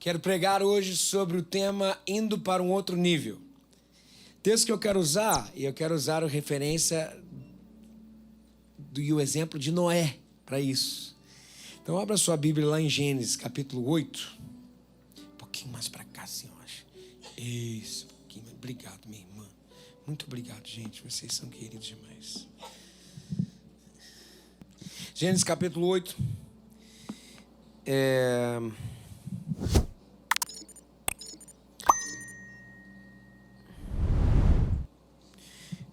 Quero pregar hoje sobre o tema Indo para um Outro Nível. O texto que eu quero usar, e eu quero usar a referência e o exemplo de Noé para isso. Então abra sua Bíblia lá em Gênesis, capítulo 8. Um pouquinho mais para cá, assim, eu acho. Isso, um pouquinho. Obrigado, minha irmã. Muito obrigado, gente. Vocês são queridos demais. Gênesis, capítulo 8.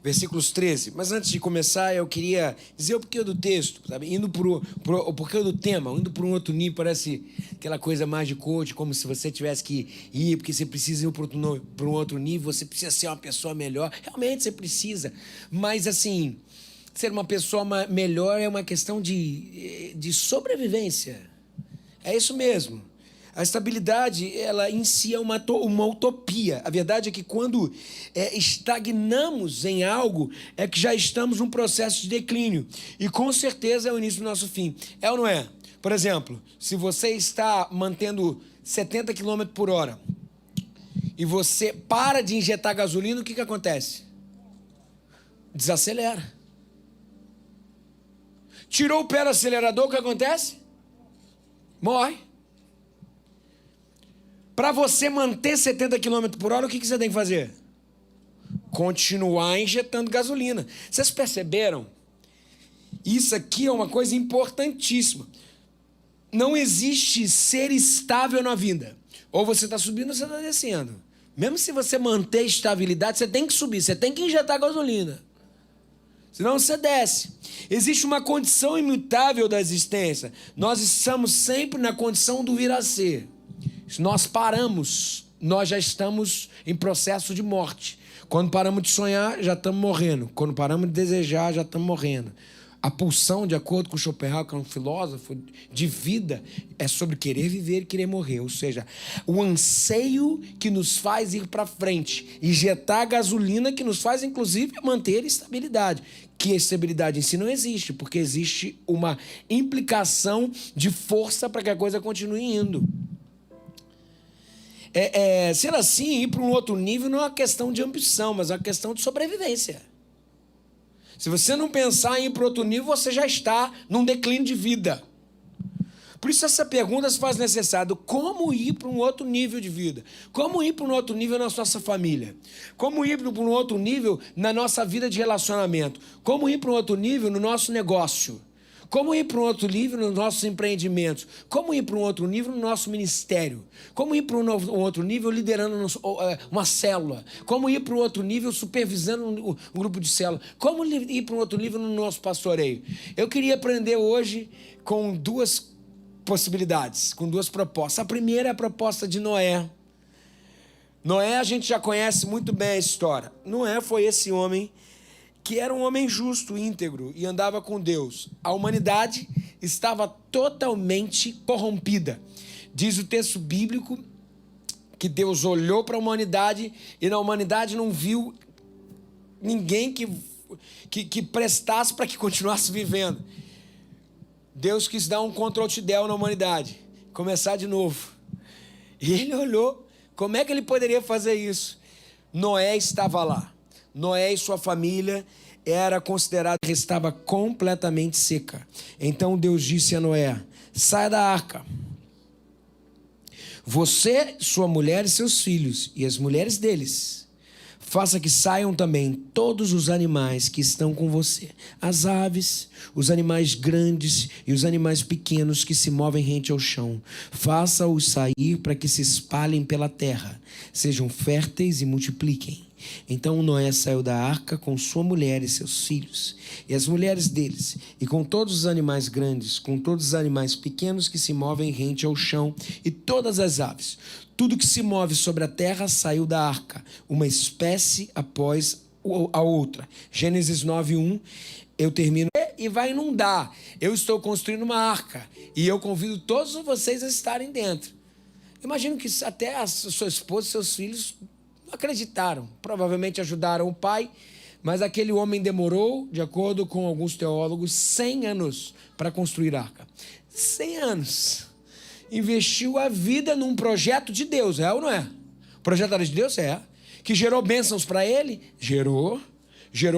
Versículos 13. Mas antes de começar, eu queria dizer o porquê do texto, sabe? O porquê do tema, indo para um outro nível, parece aquela coisa mais de coach, como se você tivesse que ir, porque você precisa ir para um outro nível, você precisa ser uma pessoa melhor. Realmente você precisa, mas assim, ser uma pessoa melhor é uma questão de sobrevivência. É isso mesmo. A estabilidade, ela em si é uma utopia. A verdade é que quando estagnamos em algo, é que já estamos num processo de declínio. E com certeza é o início do nosso fim. É ou não é? Por exemplo, se você está mantendo 70 km por hora e você para de injetar gasolina, o que acontece? Desacelera. Tirou o pé do acelerador, o que acontece? Morre. Para você manter 70 km por hora, o que você tem que fazer? Continuar injetando gasolina. Vocês perceberam? Isso aqui é uma coisa importantíssima. Não existe ser estável na vida. Ou você está subindo ou você está descendo. Mesmo se você manter estabilidade, você tem que subir, você tem que injetar gasolina. Senão você desce. Existe uma condição imutável da existência. Nós estamos sempre na condição do vir a ser. Se nós paramos, nós já estamos em processo de morte. Quando paramos de sonhar, já estamos morrendo. Quando paramos de desejar, já estamos morrendo. A pulsão, de acordo com Schopenhauer, que é um filósofo de vida, é sobre querer viver e querer morrer. Ou seja, o anseio que nos faz ir para frente. Injetar a gasolina que nos faz, inclusive, manter a estabilidade. Que a estabilidade em si não existe, porque existe uma implicação de força para que a coisa continue indo. Ser assim, ir para um outro nível não é uma questão de ambição, mas é uma questão de sobrevivência. Se você não pensar em ir para outro nível, você já está num declínio de vida. Por isso essa pergunta se faz necessária: como ir para um outro nível de vida? Como ir para um outro nível na nossa família? Como ir para um outro nível na nossa vida de relacionamento? Como ir para um outro nível no nosso negócio? Como ir para um outro nível nos nossos empreendimentos? Como ir para um outro nível no nosso ministério? Como ir para um outro nível liderando uma célula? Como ir para um outro nível supervisando um grupo de célula? Como ir para um outro nível no nosso pastoreio? Eu queria aprender hoje com duas possibilidades, com duas propostas. A primeira é a proposta de Noé. Noé, a gente já conhece muito bem a história. Noé foi esse homem que era um homem justo, íntegro e andava com Deus. A humanidade estava totalmente corrompida. Diz o texto bíblico que Deus olhou para a humanidade e na humanidade não viu ninguém que prestasse para que continuasse vivendo. Deus quis dar um Ctrl+Del na humanidade, começar de novo. E ele olhou, como é que ele poderia fazer isso? Noé estava lá. Noé e sua família era considerada que estava completamente seca. Então Deus disse a Noé: saia da arca. Você, sua mulher e seus filhos, e as mulheres deles. Faça que saiam também todos os animais que estão com você. As aves, os animais grandes e os animais pequenos que se movem rente ao chão. Faça-os sair para que se espalhem pela terra. Sejam férteis e multipliquem. Então Noé saiu da arca com sua mulher e seus filhos, e as mulheres deles, e com todos os animais grandes, com todos os animais pequenos que se movem rente ao chão, e todas as aves. Tudo que se move sobre a terra saiu da arca, uma espécie após a outra. Gênesis 9:1, eu termino. E vai inundar. Eu estou construindo uma arca, e eu convido todos vocês a estarem dentro. Imagino que até a sua esposa e seus filhos acreditaram, provavelmente ajudaram o pai, mas aquele homem demorou, de acordo com alguns teólogos, 100 anos para construir a arca. 100 anos. investiu a vida num projeto de Deus, é ou não é? O projeto era de Deus? É. Que gerou bênçãos para ele? Gerou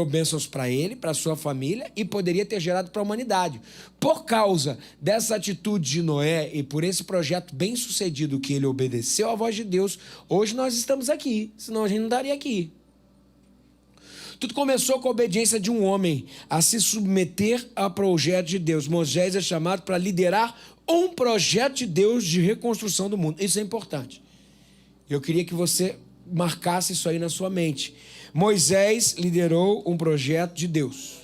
bênçãos para ele, para sua família e poderia ter gerado para a humanidade. Por causa dessa atitude de Noé e por esse projeto bem sucedido que ele obedeceu à voz de Deus, hoje nós estamos aqui, senão a gente não estaria aqui. Tudo começou com a obediência de um homem a se submeter ao projeto de Deus. Moisés é chamado para liderar um projeto de Deus de reconstrução do mundo. Isso é importante. Eu queria que você marcasse isso aí na sua mente. Moisés liderou um projeto de Deus.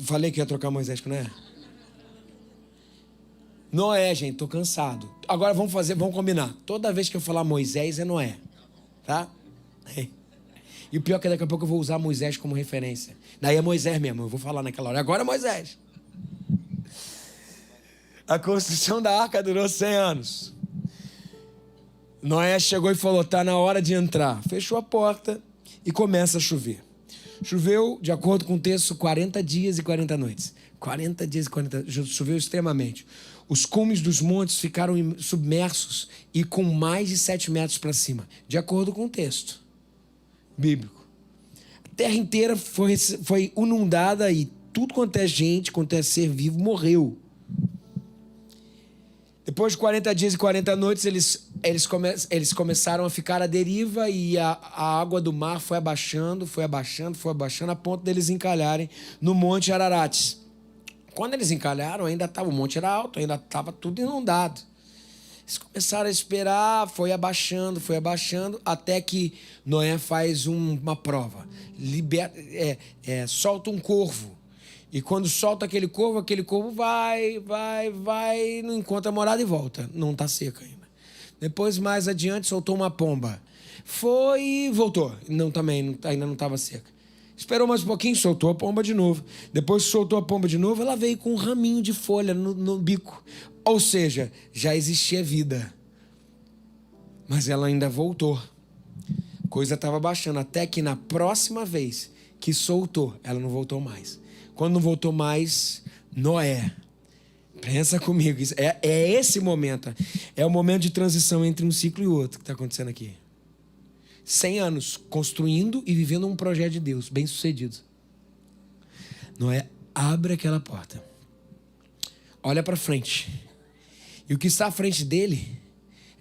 Falei que ia trocar Moisés com Noé? Noé, gente, tô cansado. Agora vamos combinar. Toda vez que eu falar Moisés é Noé, tá? E o pior é que daqui a pouco eu vou usar Moisés como referência. Daí é Moisés mesmo, eu vou falar naquela hora. Agora é Moisés. A construção da arca durou 100 anos. Noé chegou e falou, tá na hora de entrar. Fechou a porta e começa a chover. Choveu, de acordo com o texto, 40 dias e 40 noites. 40 dias e 40 noites. Choveu extremamente. Os cumes dos montes ficaram submersos e com mais de 7 metros para cima. De acordo com o texto bíblico. A terra inteira foi inundada e tudo quanto é gente, quanto é ser vivo, morreu. Depois de 40 dias e 40 noites, eles começaram a ficar à deriva e a água do mar foi abaixando, a ponto deles encalharem no Monte Ararat. Quando eles encalharam, o monte era alto, ainda estava tudo inundado. Eles começaram a esperar, foi abaixando, até que Noé faz uma prova. Solta um corvo. E quando solta aquele corvo vai, não encontra morada e volta. Não está seca ainda. Depois, mais adiante, soltou uma pomba. Foi e voltou. Ainda não estava seca. Esperou mais um pouquinho, soltou a pomba de novo. Depois que soltou a pomba de novo, ela veio com um raminho de folha no bico. Ou seja, já existia vida. Mas ela ainda voltou. A coisa estava baixando. Até que na próxima vez que soltou, ela não voltou mais. Quando não voltou mais, Noé. Pensa comigo. É esse momento. É o momento de transição entre um ciclo e outro que está acontecendo aqui. 100 anos construindo e vivendo um projeto de Deus, bem sucedido. Noé abre aquela porta. Olha para frente. E o que está à frente dele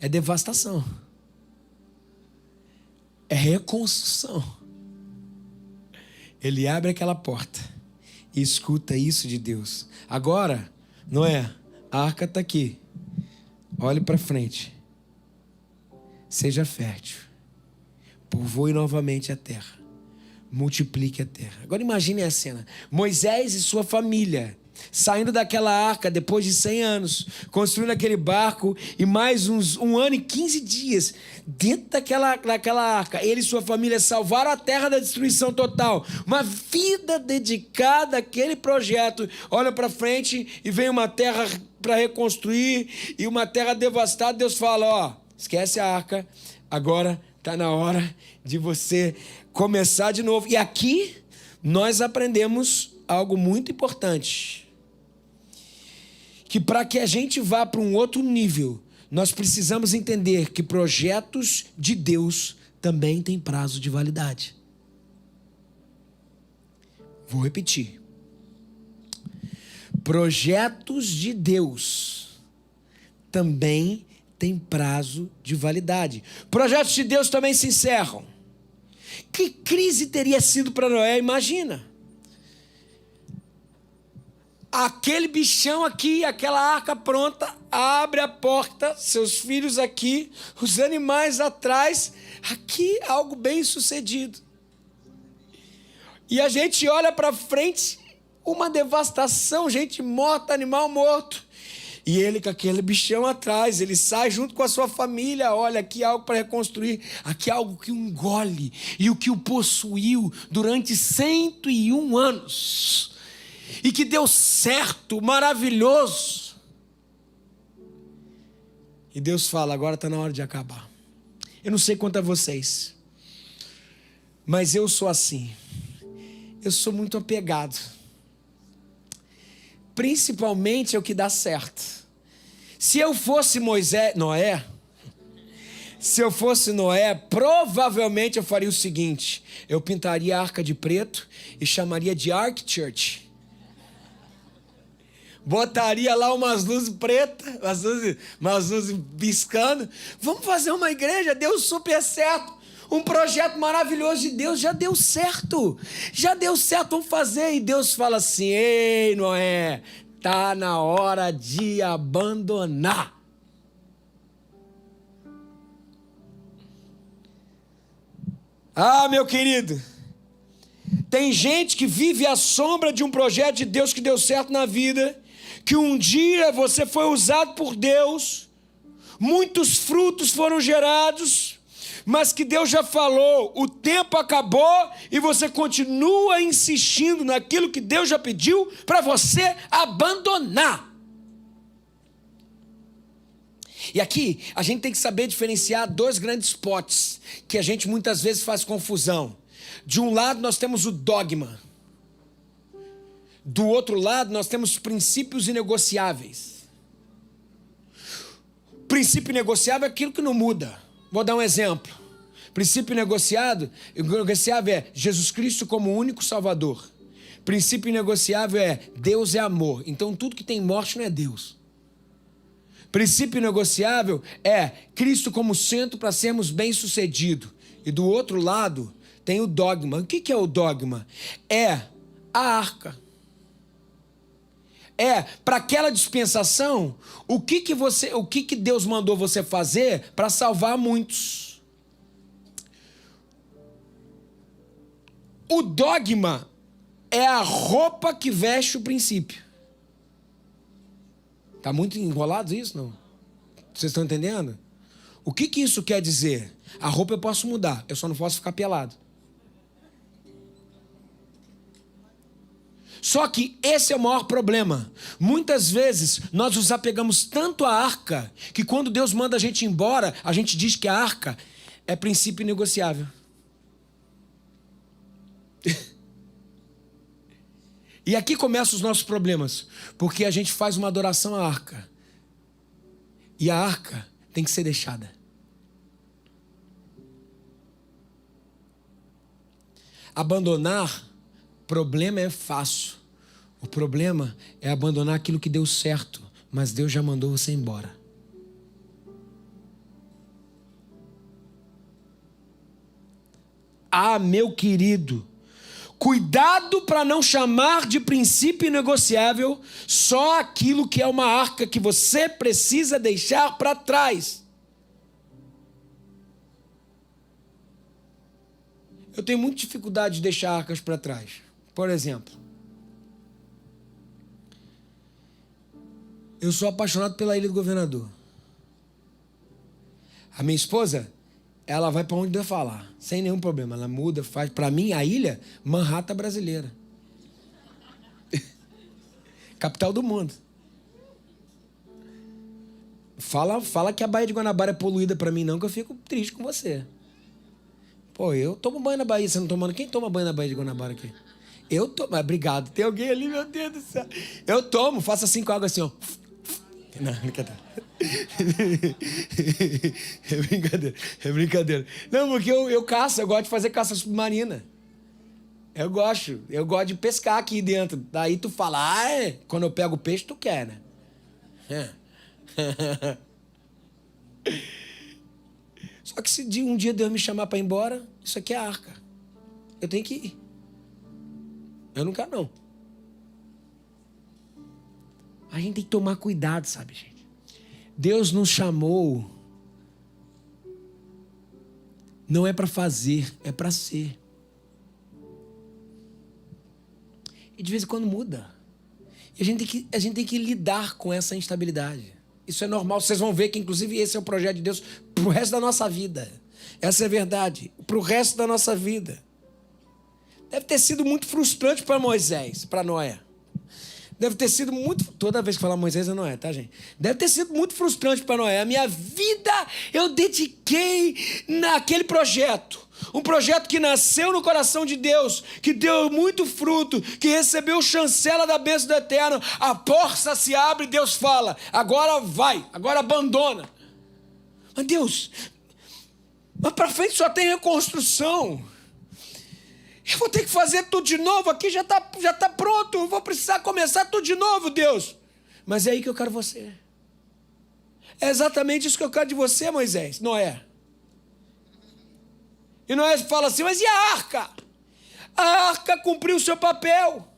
é devastação. É reconstrução. Ele abre aquela porta e escuta isso de Deus. Agora, Noé, a arca está aqui. Olhe para frente. Seja fértil. Povoe novamente a terra. Multiplique a terra. Agora imagine a cena. Moisés e sua família saindo daquela arca depois de 100 anos, construindo aquele barco e mais um ano e 15 dias dentro daquela arca. Ele e sua família salvaram a terra da destruição total. Uma vida dedicada àquele projeto. Olha para frente e vem uma terra para reconstruir e uma terra devastada. Deus fala, esquece a arca, agora está na hora de você começar de novo. E aqui nós aprendemos algo muito importante. Que para que a gente vá para um outro nível, nós precisamos entender que projetos de Deus também têm prazo de validade. Vou repetir. Projetos de Deus também têm prazo de validade. Projetos de Deus também se encerram. Que crise teria sido para Noé? Imagina. Aquele bichão aqui, aquela arca pronta, abre a porta, seus filhos aqui, os animais atrás, aqui algo bem sucedido. E a gente olha para frente, uma devastação, gente morta, animal morto. E ele com aquele bichão atrás, ele sai junto com a sua família, olha, aqui algo para reconstruir, aqui algo que o engole e o que o possuiu durante 101 anos. E que deu certo, maravilhoso. E Deus fala, agora está na hora de acabar. Eu não sei quanto a vocês, mas eu sou assim. Eu sou muito apegado. Principalmente ao que dá certo. Se eu fosse Noé, provavelmente eu faria o seguinte: eu pintaria a arca de preto e chamaria de Ark Church. Botaria lá umas luzes pretas, umas luzes piscando. Vamos fazer uma igreja, deu super certo. Um projeto maravilhoso de Deus, já deu certo. Vamos fazer. E Deus fala assim: ei, Noé, tá na hora de abandonar. Ah, meu querido, tem gente que vive à sombra de um projeto de Deus que deu certo na vida, que um dia você foi usado por Deus, muitos frutos foram gerados, mas que Deus já falou, o tempo acabou e você continua insistindo naquilo que Deus já pediu para você abandonar. E aqui a gente tem que saber diferenciar dois grandes potes que a gente muitas vezes faz confusão. De um lado nós temos o dogma. Do outro lado nós temos princípios inegociáveis. Princípio negociável é aquilo que não muda. Vou dar um exemplo. Princípio negociável é Jesus Cristo como único Salvador. Princípio inegociável é Deus é amor. Então tudo que tem morte não é Deus. Princípio negociável é Cristo como centro para sermos bem-sucedidos. E do outro lado tem o dogma. O que é o dogma? É a arca. É, para aquela dispensação, o que Deus mandou você fazer para salvar muitos. O dogma é a roupa que veste o princípio. Está muito enrolado isso, não? Vocês estão entendendo? O que isso quer dizer? A roupa eu posso mudar, eu só não posso ficar pelado. Só que esse é o maior problema. Muitas vezes nós nos apegamos tanto à arca que quando Deus manda a gente embora, a gente diz que a arca é princípio negociável. E aqui começam os nossos problemas, porque a gente faz uma adoração à arca. E a arca tem que ser deixada. Abandonar problema é fácil. O problema é abandonar aquilo que deu certo, mas Deus já mandou você embora. Ah, meu querido, cuidado para não chamar de princípio inegociável só aquilo que é uma arca que você precisa deixar para trás. Eu tenho muita dificuldade de deixar arcas para trás. Por exemplo, eu sou apaixonado pela Ilha do Governador. A minha esposa, ela vai para onde Deus falar, sem nenhum problema. Ela muda, faz. Para mim, a ilha, Manhattan brasileira. Capital do mundo. Fala que a Baía de Guanabara é poluída para mim não, que eu fico triste com você. Pô, eu tomo banho na Baía, você não tomando? Quem toma banho na Baía de Guanabara aqui? Eu tomo, obrigado. Tem alguém ali, meu Deus do céu. Eu tomo, faço assim com a água assim, ó. Não, brincadeira. É brincadeira. Não, porque eu caço, eu gosto de fazer caça submarina. Eu gosto de pescar aqui dentro. Daí tu fala, quando eu pego o peixe, tu quer, né? Só que se um dia Deus me chamar para ir embora, isso aqui é a arca. Eu tenho que ir. Eu não quero, não. A gente tem que tomar cuidado, sabe, gente? Deus nos chamou. Não é para fazer, é para ser. E de vez em quando muda. E a gente tem que lidar com essa instabilidade. Isso é normal. Vocês vão ver que, inclusive, esse é o projeto de Deus para o resto da nossa vida. Essa é a verdade. Para o resto da nossa vida. Deve ter sido muito frustrante para Moisés, para Noé. Deve ter sido muito... Toda vez que falar Moisés é Noé, tá, gente? Deve ter sido muito frustrante para Noé. A minha vida eu dediquei naquele projeto. Um projeto que nasceu no coração de Deus, que deu muito fruto, que recebeu chancela da bênção do Eterno. A porta se abre e Deus fala: agora vai, agora abandona. Mas Deus, mas para frente só tem reconstrução. Eu vou ter que fazer tudo de novo, aqui já tá pronto, eu vou precisar começar tudo de novo, Deus. Mas é aí que eu quero você. É exatamente isso que eu quero de você, Moisés, Noé. E Noé fala assim: mas e a arca? A arca cumpriu o seu papel.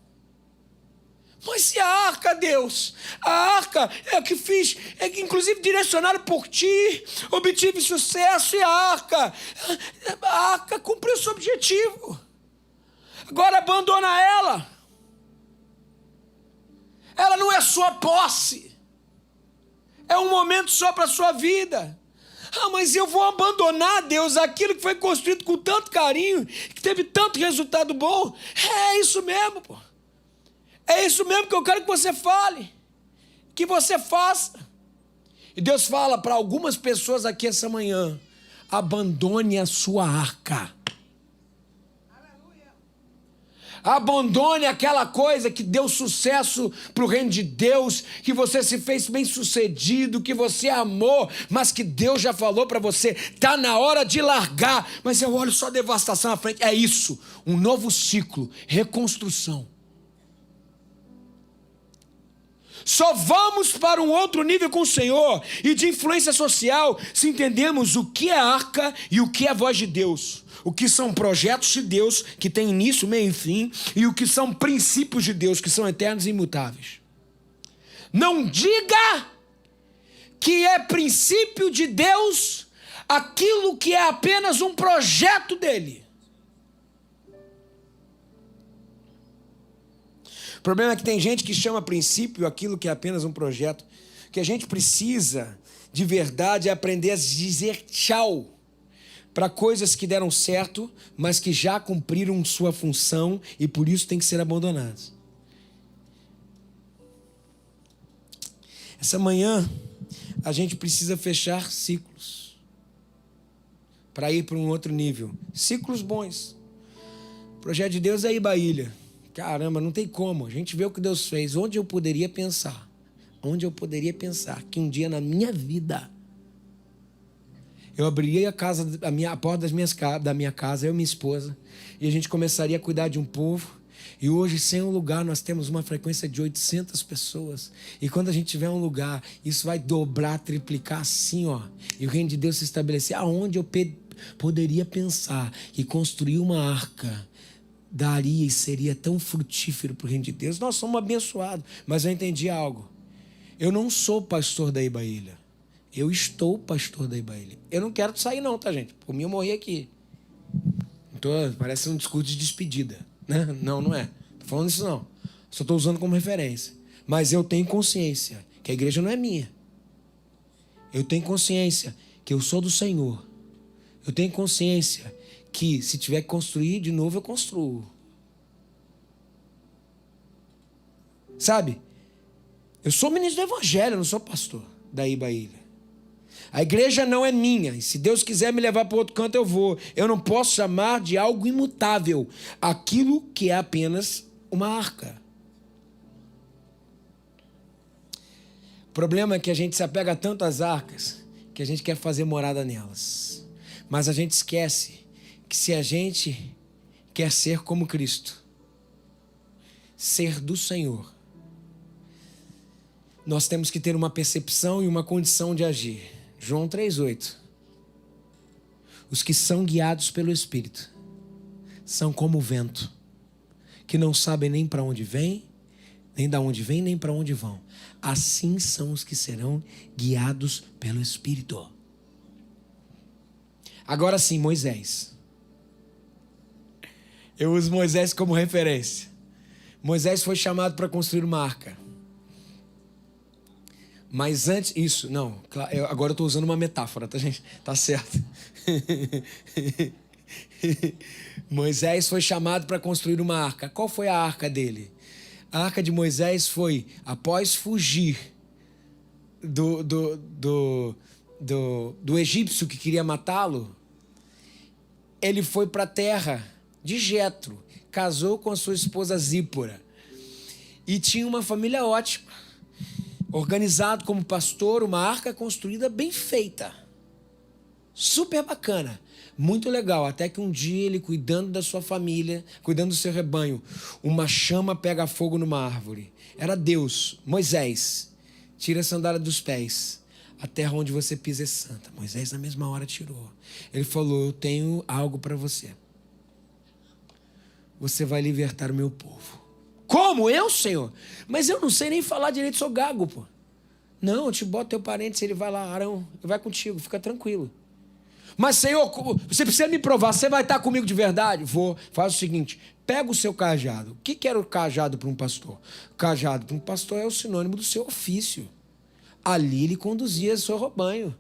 Mas e a arca, Deus? A arca é o que fiz, é que inclusive direcionado por ti, obtive sucesso. E a arca cumpriu o seu objetivo. Agora abandona ela. Ela não é sua posse. É um momento só para a sua vida. Ah, mas eu vou abandonar, Deus, aquilo que foi construído com tanto carinho, que teve tanto resultado bom. É isso mesmo, pô. É isso mesmo que eu quero que você fale, que você faça. E Deus fala para algumas pessoas aqui essa manhã: abandone a sua arca. Abandone aquela coisa que deu sucesso para o reino de Deus, que você se fez bem sucedido, que você amou, mas que Deus já falou para você: está na hora de largar. Mas eu olho só devastação à frente. É isso, um novo ciclo, reconstrução. Só vamos para um outro nível com o Senhor e de influência social se entendemos o que é arca e o que é voz de Deus. O que são projetos de Deus que têm início, meio e fim, e o que são princípios de Deus que são eternos e imutáveis. Não diga que é princípio de Deus aquilo que é apenas um projeto dele. O problema é que tem gente que chama princípio aquilo que é apenas um projeto. O que a gente precisa, de verdade, é aprender a dizer tchau para coisas que deram certo, mas que já cumpriram sua função e por isso tem que ser abandonadas. Essa manhã, a gente precisa fechar ciclos para ir para um outro nível. Ciclos bons. O projeto de Deus é Ibaília. Caramba, não tem como. A gente vê o que Deus fez. Onde eu poderia pensar? Onde eu poderia pensar que um dia na minha vida eu abriria a porta da minha casa, eu e minha esposa, e a gente começaria a cuidar de um povo. E hoje, sem um lugar, nós temos uma frequência de 800 pessoas. E quando a gente tiver um lugar, isso vai dobrar, triplicar assim, ó. E o reino de Deus se estabelecer. Aonde eu poderia pensar que construir uma arca daria e seria tão frutífero para o reino de Deus? Nós somos abençoados. Mas eu entendi algo. Eu não sou pastor da Ibaília. Eu estou pastor da Ibaília. Eu não quero sair não, tá, gente? Por mim eu morri aqui. Parece um discurso de despedida, né? Não, não é. Tô falando isso não. Só estou usando como referência. Mas eu tenho consciência que a igreja não é minha. Eu tenho consciência que eu sou do Senhor. Eu tenho consciência que se tiver que construir de novo, eu construo. Sabe? Eu sou ministro do evangelho, eu não sou pastor da Ibaília. A igreja não é minha, e se Deus quiser me levar para outro canto, eu vou. Eu não posso chamar de algo imutável aquilo que é apenas uma arca. O problema é que a gente se apega tanto às arcas que a gente quer fazer morada nelas. Mas a gente esquece que se a gente quer ser como Cristo, ser do Senhor, nós temos que ter uma percepção e uma condição de agir. João 3,8. Os que são guiados pelo Espírito são como o vento, que não sabem nem para onde vem, nem da onde vem, nem para onde vão. Assim são os que serão guiados pelo Espírito. Agora sim, Moisés. Eu uso Moisés como referência. Moisés foi chamado para construir uma arca. Mas antes, isso, não, agora eu estou usando uma metáfora, tá, gente? Tá certo. Moisés foi chamado para construir uma arca. Qual foi a arca dele? A arca de Moisés foi, após fugir do egípcio que queria matá-lo, ele foi para a terra de Jetro, casou com a sua esposa Zípora e tinha uma família ótima, organizado como pastor, uma arca construída bem feita, super bacana, muito legal, até que um dia ele, cuidando da sua família, cuidando do seu rebanho, uma chama pega fogo numa árvore. Era Deus. Moisés, tira a sandália dos pés, a terra onde você pisa é santa. Moisés na mesma hora tirou. Ele falou: eu tenho algo para você. Você vai libertar o meu povo. Como? Eu, Senhor? Mas eu não sei nem falar direito, sou gago, pô. Não, eu te boto teu parente, se ele vai lá, Arão, ele vai contigo, fica tranquilo. Mas, Senhor, você precisa me provar, você vai estar comigo de verdade? Vou. Faz o seguinte, pega o seu cajado. O que era o cajado para um pastor? O cajado para um pastor é o sinônimo do seu ofício. Ali ele conduzia seu rebanho.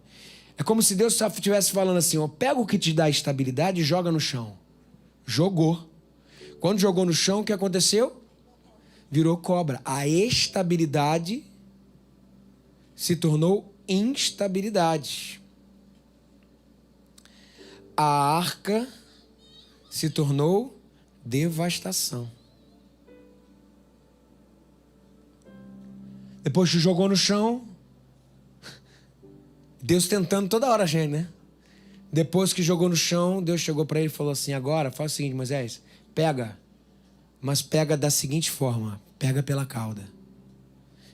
É como se Deus estivesse falando assim, ó, pega o que te dá estabilidade e joga no chão. Jogou. Quando jogou no chão, o que aconteceu? Virou cobra. A estabilidade se tornou instabilidade. A arca se tornou devastação. Depois que jogou no chão, Deus tentando toda hora a gente, né? Depois que jogou no chão, Deus chegou para ele e falou assim, agora faz o seguinte, Moisés, pega, mas pega da seguinte forma, pega pela cauda.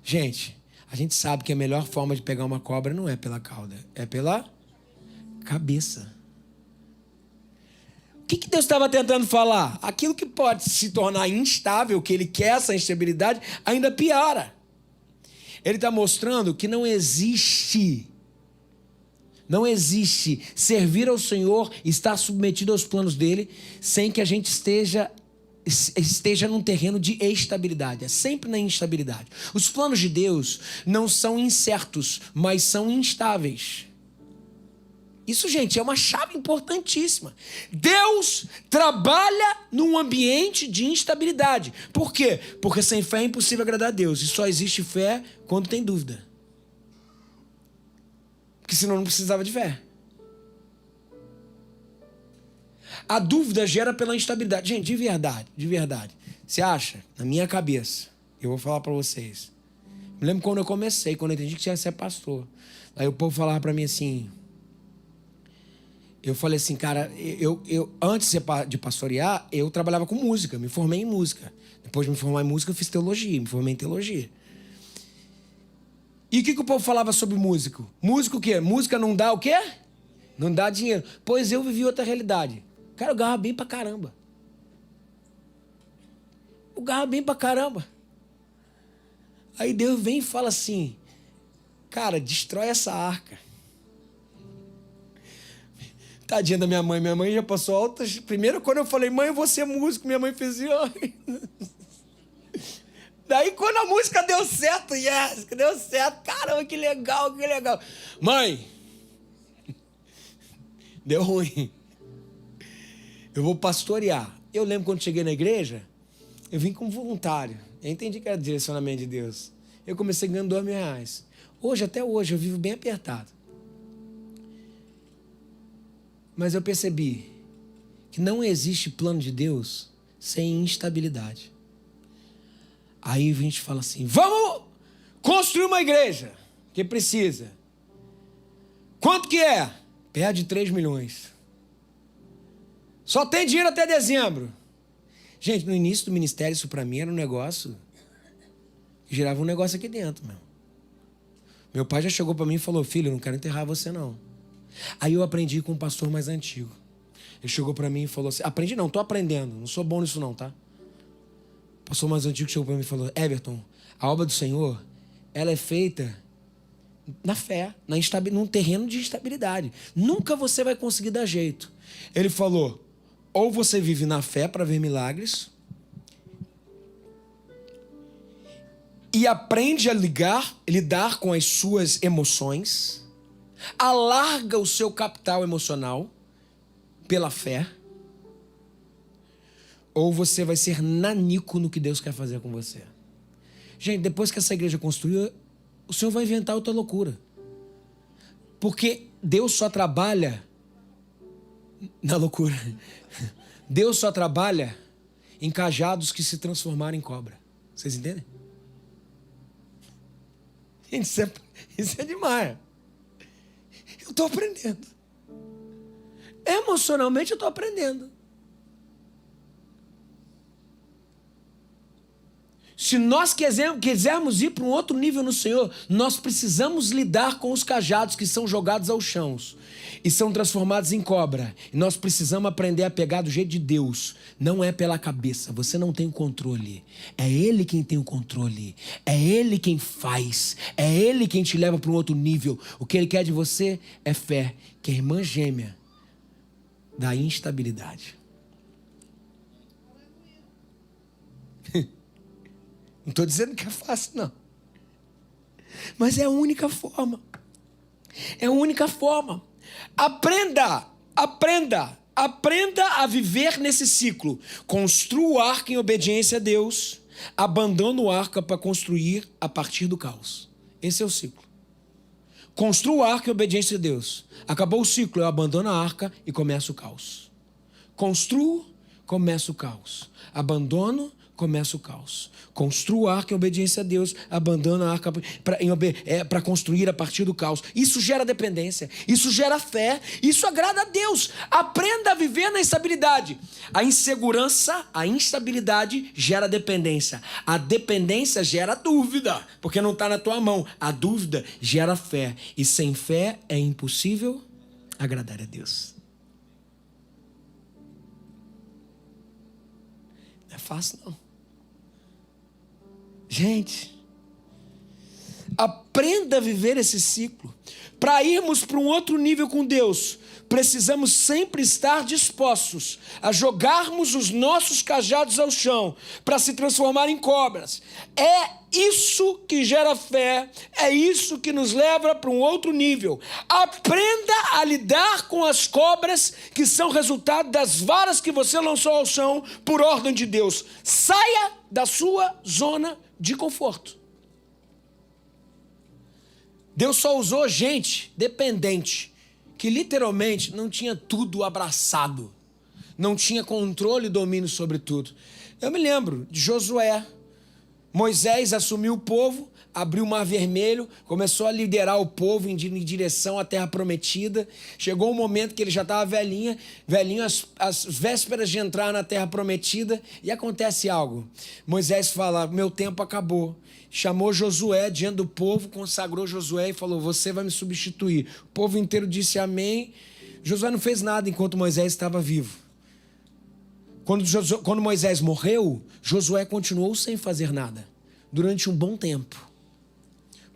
Gente, a gente sabe que a melhor forma de pegar uma cobra não é pela cauda, é pela cabeça. O que Deus estava tentando falar? Aquilo que pode se tornar instável, que ele quer essa instabilidade, ainda piora. Ele está mostrando que não existe servir ao Senhor, estar submetido aos planos dele, sem que a gente esteja num terreno de estabilidade. É sempre na instabilidade. Os planos de Deus não são incertos, mas são instáveis. Isso, gente, é uma chave importantíssima. Deus trabalha num ambiente de instabilidade. Por quê? Porque sem fé é impossível agradar a Deus. E só existe fé quando tem dúvida. Porque senão não precisava de fé. A dúvida gera pela instabilidade. Gente, de verdade. Você acha? Na minha cabeça, eu vou falar para vocês. Me lembro quando eu comecei, quando eu entendi que tinha que ser pastor. Aí o povo falava para mim assim... Eu falei assim, cara, eu antes de pastorear, eu trabalhava com música, me formei em música. Depois de me formar em música, eu fiz teologia, me formei em teologia. E o que o povo falava sobre músico? Músico o quê? Música não dá o quê? Não dá dinheiro. Pois eu vivi outra realidade. Cara, eu ganhava bem pra caramba. Aí Deus vem e fala assim, cara, destrói essa arca. Tadinha da minha mãe já passou altas... Primeiro, quando eu falei, mãe, eu vou ser músico, minha mãe fez assim... Daí, quando a música deu certo, deu certo, caramba, que legal. Mãe, deu ruim. Eu vou pastorear. Eu lembro quando cheguei na igreja, eu vim como voluntário. Eu entendi que era direcionamento de Deus. Eu comecei ganhando R$2.000. Até hoje, eu vivo bem apertado. Mas eu percebi que não existe plano de Deus sem instabilidade. Aí a gente fala assim, vamos construir uma igreja, que precisa. Quanto que é? Perto de 3 milhões. Só tem dinheiro até dezembro. Gente, no início do ministério, isso para mim era um negócio, que gerava um negócio aqui dentro, meu. Meu pai já chegou para mim e falou, filho, eu não quero enterrar você não. Aí eu aprendi com um pastor mais antigo. Ele chegou para mim e falou assim, aprendi não, tô aprendendo, não sou bom nisso não, tá? O pastor mais antigo chegou para mim e falou, Everton, a obra do Senhor, ela é feita na fé, num terreno de instabilidade. Nunca você vai conseguir dar jeito. Ele falou, ou você vive na fé para ver milagres, e aprende a lidar com as suas emoções, alarga o seu capital emocional pela fé, ou você vai ser nanico no que Deus quer fazer com você. Gente, depois que essa igreja construiu, o Senhor vai inventar outra loucura. Porque Deus só trabalha na loucura. Deus só trabalha em cajados que se transformaram em cobra. Vocês entendem? Gente, isso é demais. Eu estou aprendendo. Emocionalmente eu estou aprendendo. Se nós quisermos ir para um outro nível no Senhor, nós precisamos lidar com os cajados que são jogados ao chão e são transformados em cobra. E nós precisamos aprender a pegar do jeito de Deus. Não é pela cabeça, você não tem o controle. É Ele quem tem o controle. É Ele quem faz. É Ele quem te leva para um outro nível. O que Ele quer de você é fé, que é a irmã gêmea da instabilidade. Não estou dizendo que é fácil, não. Mas é a única forma. É a única forma. Aprenda a viver nesse ciclo. Construa o arca em obediência a Deus. Abandona o arca para construir a partir do caos. Esse é o ciclo. Construa o arca em obediência a Deus. Acabou o ciclo, eu abandono a arca e começa o caos. Construo, começa o caos. Abandono, começa o caos. Construa a arca em obediência a Deus, abandona a arca para construir a partir do caos. Isso gera dependência, isso gera fé, isso agrada a Deus. Aprenda a viver na instabilidade. A insegurança, a instabilidade gera dependência. A dependência gera dúvida, porque não está na tua mão. A dúvida gera fé. E sem fé é impossível agradar a Deus. Não é fácil, não. Gente, aprenda a viver esse ciclo. Para irmos para um outro nível com Deus, precisamos sempre estar dispostos a jogarmos os nossos cajados ao chão para se transformar em cobras. É isso que gera fé, é isso que nos leva para um outro nível. Aprenda a lidar com as cobras que são resultado das varas que você lançou ao chão por ordem de Deus. Saia da sua zona de conforto. Deus só usou gente dependente, que literalmente não tinha tudo abraçado, não tinha controle e domínio sobre tudo. Eu me lembro de Josué. Moisés assumiu o povo, abriu o Mar Vermelho, começou a liderar o povo em direção à Terra Prometida. Chegou um momento que ele já estava velhinho, às vésperas de entrar na Terra Prometida, e acontece algo. Moisés fala, meu tempo acabou. Chamou Josué diante do povo, consagrou Josué e falou, você vai me substituir. O povo inteiro disse amém. Josué não fez nada enquanto Moisés estava vivo. Quando Moisés morreu, Josué continuou sem fazer nada, durante um bom tempo.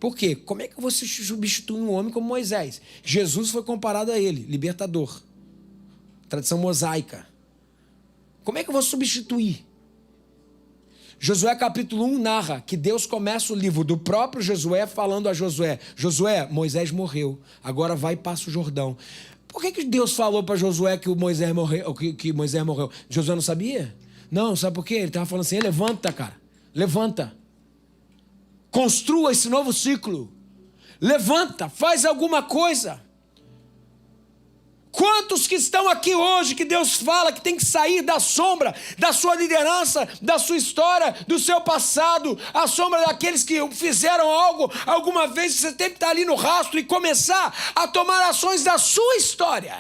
Por quê? Como é que você substitui um homem como Moisés? Jesus foi comparado a ele, libertador. Tradição mosaica. Como é que eu vou substituir? Josué capítulo 1 narra que Deus começa o livro do próprio Josué falando a Josué, Josué, Moisés morreu, agora vai e passa o Jordão. Por que Deus falou para Josué que Moisés morreu? Josué não sabia? Não, sabe por quê? Ele estava falando assim, levanta, cara, levanta. Construa esse novo ciclo. Levanta, faz alguma coisa. Quantos que estão aqui hoje que Deus fala que tem que sair da sombra da sua liderança, da sua história, do seu passado, a sombra daqueles que fizeram algo alguma vez, você tem que estar ali no rastro e começar a tomar ações da sua história.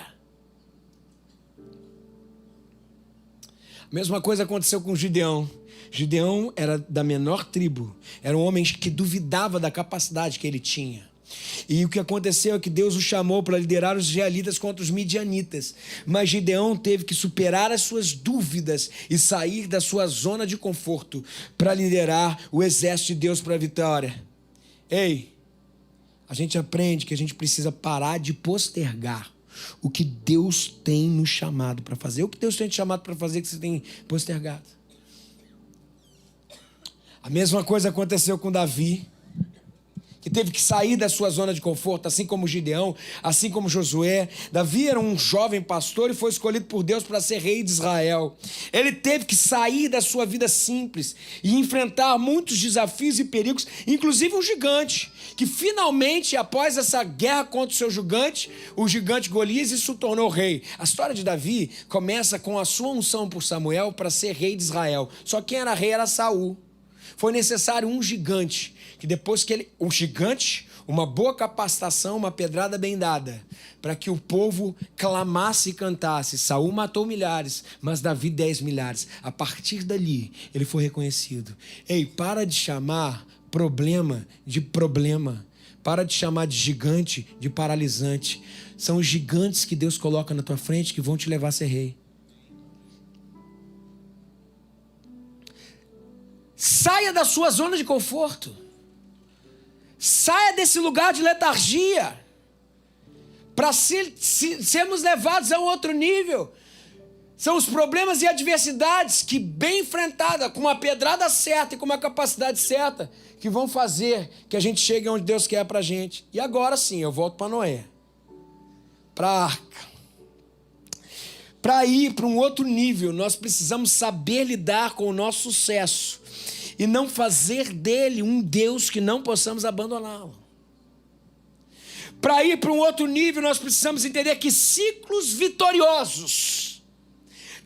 A mesma coisa aconteceu com Gideão. Gideão era da menor tribo, era um homem que duvidava da capacidade que ele tinha. E o que aconteceu é que Deus o chamou para liderar os israelitas contra os midianitas. Mas Gideão teve que superar as suas dúvidas e sair da sua zona de conforto para liderar o exército de Deus para a vitória. Ei, a gente aprende que a gente precisa parar de postergar o que Deus tem nos chamado para fazer. O que Deus tem te chamado para fazer que você tem postergado. A mesma coisa aconteceu com Davi. que teve que sair da sua zona de conforto, assim como Gideão, assim como Josué. Davi era um jovem pastor e foi escolhido por Deus para ser rei de Israel. Ele teve que sair da sua vida simples e enfrentar muitos desafios e perigos, inclusive um gigante, que finalmente, após essa guerra contra o seu gigante, o gigante Golias, se tornou rei. A história de Davi começa com a sua unção por Samuel para ser rei de Israel. Só quem era rei era Saul. Foi necessário um gigante, que depois que ele... Um gigante, uma boa capacitação, uma pedrada bem dada, para que o povo clamasse e cantasse. Saul matou milhares, mas Davi 10 milhares. A partir dali, ele foi reconhecido. Ei, para de chamar problema de problema. Para de chamar de gigante de paralisante. São os gigantes que Deus coloca na tua frente que vão te levar a ser rei. Saia da sua zona de conforto. Saia desse lugar de letargia. Para sermos levados a um outro nível. São os problemas e adversidades que, bem enfrentada, com uma pedrada certa e com uma capacidade certa, que vão fazer que a gente chegue onde Deus quer para a gente. E agora sim, eu volto para Noé. Para a arca. Para ir para um outro nível, nós precisamos saber lidar com o nosso sucesso e não fazer dele um Deus que não possamos abandoná-lo. Para ir para um outro nível, nós precisamos entender que ciclos vitoriosos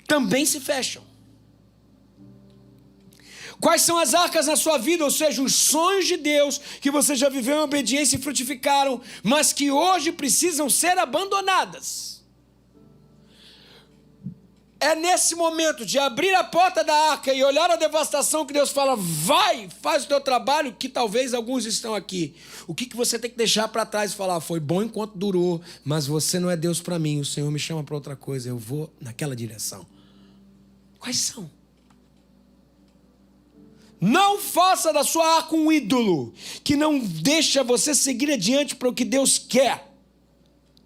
também se fecham. Quais são as arcas na sua vida, ou seja, os sonhos de Deus que você já viveu em obediência e frutificaram, mas que hoje precisam ser abandonadas? É nesse momento de abrir a porta da arca e olhar a devastação que Deus fala, vai, faz o teu trabalho, que talvez alguns estão aqui. O que você tem que deixar para trás e falar, foi bom enquanto durou, mas você não é Deus para mim, o Senhor me chama para outra coisa, eu vou naquela direção. Quais são? Não faça da sua arca um ídolo que não deixa você seguir adiante para o que Deus quer.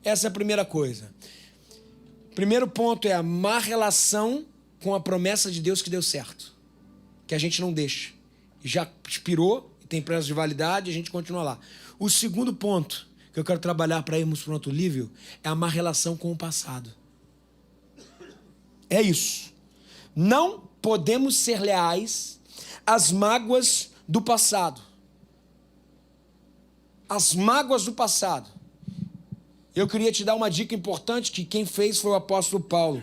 Essa é a primeira coisa. Primeiro ponto é a má relação com a promessa de Deus que deu certo. Que a gente não deixa. Já expirou, tem prazo de validade, a gente continua lá. O segundo ponto que eu quero trabalhar para irmos para outro nível é a má relação com o passado. É isso. Não podemos ser leais às mágoas do passado. As mágoas do passado. Eu queria te dar uma dica importante que quem fez foi o apóstolo Paulo.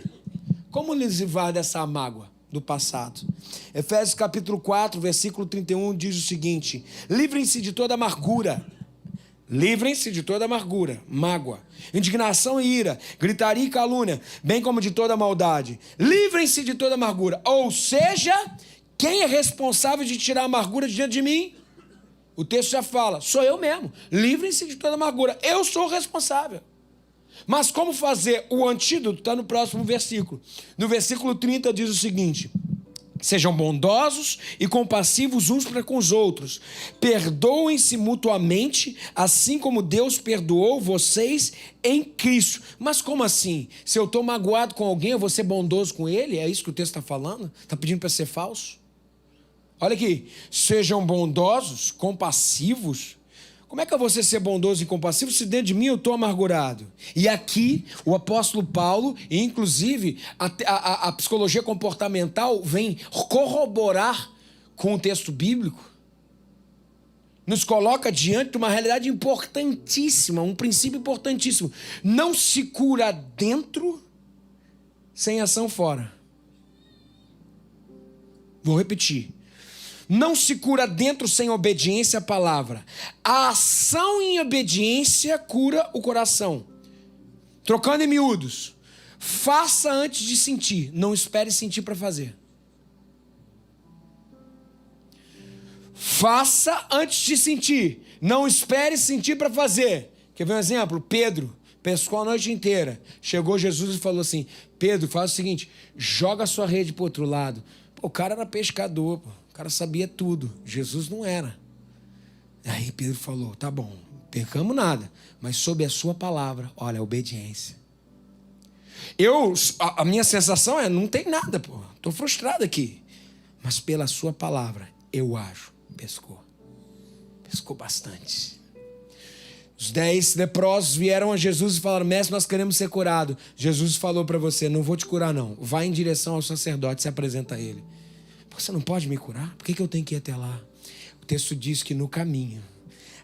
Como nos livrar dessa mágoa do passado? Efésios capítulo 4, versículo 31 diz o seguinte: livrem-se de toda amargura. Livrem-se de toda amargura, mágoa, indignação e ira, gritaria e calúnia, bem como de toda maldade. Livrem-se de toda amargura. Ou seja, quem é responsável de tirar a amargura de dentro de mim? O texto já fala, sou eu mesmo. Livrem-se de toda amargura. Eu sou o responsável. Mas como fazer? O antídoto está no próximo versículo. No versículo 30 diz o seguinte: sejam bondosos e compassivos uns para com os outros. Perdoem-se mutuamente, assim como Deus perdoou vocês em Cristo. Mas como assim? Se eu estou magoado com alguém, eu vou ser bondoso com ele? É isso que o texto está falando? Está pedindo para ser falso? Olha aqui, sejam bondosos, compassivos. Como é que eu vou ser bondoso e compassivo se dentro de mim eu estou amargurado? E aqui o apóstolo Paulo, e inclusive a psicologia comportamental, vem corroborar com o texto bíblico. Nos coloca diante de uma realidade importantíssima, um princípio importantíssimo. Não se cura dentro sem ação fora. Vou repetir. Não se cura dentro sem obediência à palavra. A ação em obediência cura o coração. Trocando em miúdos. Faça antes de sentir. Não espere sentir para fazer. Faça antes de sentir. Não espere sentir para fazer. Quer ver um exemplo? Pedro pescou a noite inteira. Chegou Jesus e falou assim: Pedro, faz o seguinte, joga a sua rede para o outro lado. Pô, o cara era pescador, pô. O cara sabia tudo. Jesus não era. Aí Pedro falou, tá bom, percamos nada, mas sob a sua palavra, olha, a obediência. A minha sensação é, não tem nada, pô. Estou frustrado aqui. Mas pela sua palavra, eu ajo. Pescou. Pescou bastante. Os 10 leprosos vieram a Jesus e falaram: mestre, nós queremos ser curados. Jesus falou para você: não vou te curar não. Vai em direção ao sacerdote, se apresenta a ele. Você não pode me curar? Por que eu tenho que ir até lá? O texto diz que no caminho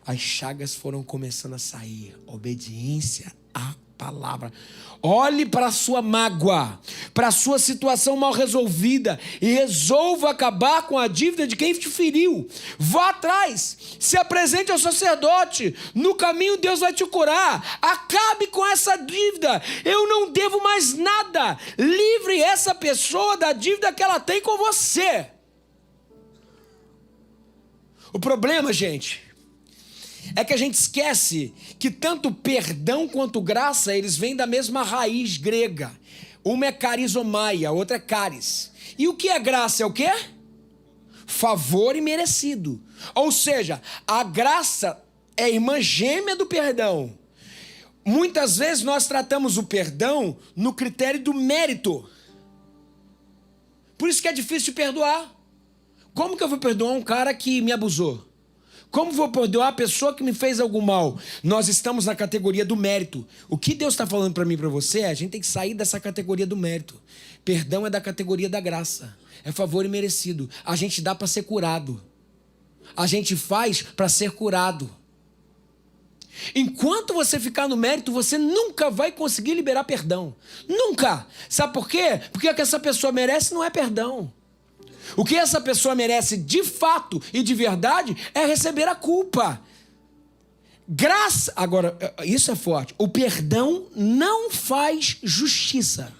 as chagas foram começando a sair. Obediência à palavra. Olhe para a sua mágoa, para a sua situação mal resolvida e resolva acabar com a dívida de quem te feriu. Vá atrás, se apresente ao sacerdote. No caminho Deus vai te curar. Acabe com essa dívida. Eu não devo mais nada. Livre essa pessoa da dívida que ela tem com você. O problema, gente, é que a gente esquece que tanto perdão quanto graça, eles vêm da mesma raiz grega. Uma é carizomaia, a outra é caris. E o que é graça? É o quê? Favor imerecido. Ou seja, a graça é irmã gêmea do perdão. Muitas vezes nós tratamos o perdão no critério do mérito. Por isso que é difícil de perdoar. Como que eu vou perdoar um cara que me abusou? Como vou perdoar a pessoa que me fez algum mal? Nós estamos na categoria do mérito. O que Deus está falando para mim e para você é: a gente tem que sair dessa categoria do mérito. Perdão é da categoria da graça. É favor imerecido. A gente dá para ser curado. A gente faz para ser curado. Enquanto você ficar no mérito, você nunca vai conseguir liberar perdão. Nunca. Sabe por quê? Porque o que essa pessoa merece não é perdão. O que essa pessoa merece de fato e de verdade é receber a culpa. Graça, agora, isso é forte. O perdão não faz justiça.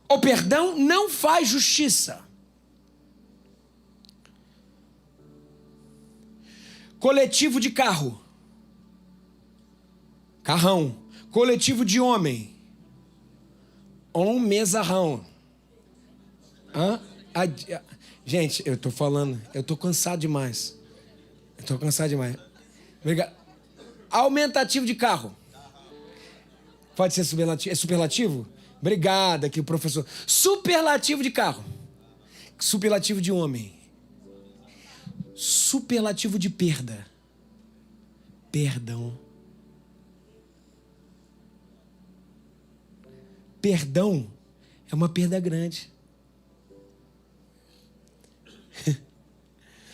O perdão não faz justiça. Coletivo de carro. Carrão. Coletivo de homem. Mesarrão. Gente, eu tô falando, eu tô cansado demais. Obrigado. Aumentativo de carro. Pode ser superlativo? É superlativo? Obrigado aqui o professor. Superlativo de carro. Superlativo de homem. Superlativo de perda. Perdão. Perdão é uma perda grande.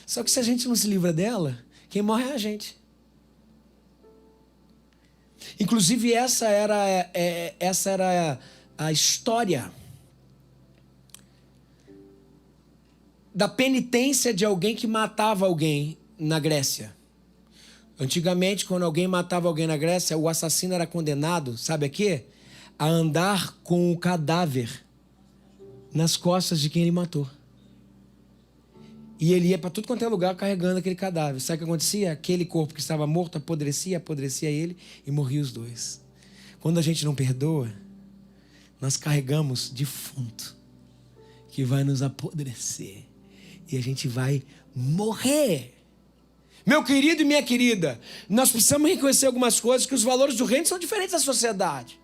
Só que se a gente não se livra dela, quem morre é a gente. Inclusive essa era a história da penitência de alguém que matava alguém na Grécia. Antigamente, quando alguém matava alguém na Grécia, o assassino era condenado, sabe a quê? A andar com o cadáver nas costas de quem ele matou. E ele ia para tudo quanto é lugar carregando aquele cadáver. Sabe o que acontecia? Aquele corpo que estava morto apodrecia ele e morria os dois. Quando a gente não perdoa, nós carregamos defunto que vai nos apodrecer. E a gente vai morrer. Meu querido e minha querida, nós precisamos reconhecer algumas coisas, que os valores do reino são diferentes da sociedade.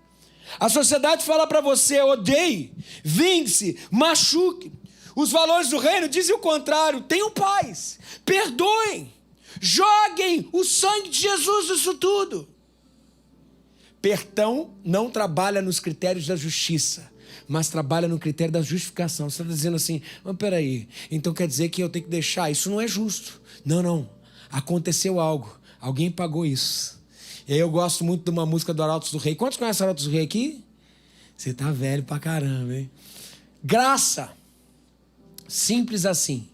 A sociedade fala para você: odeie, vingue-se, machuque. Os valores do reino dizem o contrário: tenham paz, perdoem, joguem o sangue de Jesus nisso tudo. Perdão não trabalha nos critérios da justiça, mas trabalha no critério da justificação. Você está dizendo assim: mas peraí, então quer dizer que eu tenho que deixar? Isso não é justo. Não. Aconteceu algo, alguém pagou isso. E aí eu gosto muito de uma música do Arautos do Rei. Quantos conhecem o Arautos do Rei aqui? Você tá velho pra caramba, hein? Graça. Simples assim.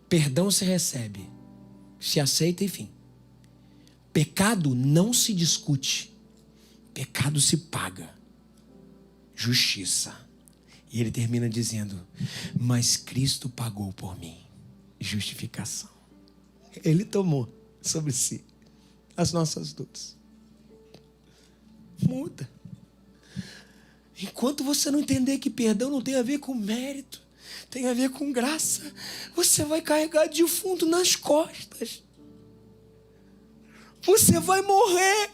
Perdão se recebe, se aceita, enfim. Pecado não se discute. Pecado se paga. Justiça. E ele termina dizendo: mas Cristo pagou por mim. Justificação. Ele tomou sobre si as nossas dores. Muda. Enquanto você não entender que perdão não tem a ver com mérito, tem a ver com graça, você vai carregar defunto nas costas. Você vai morrer.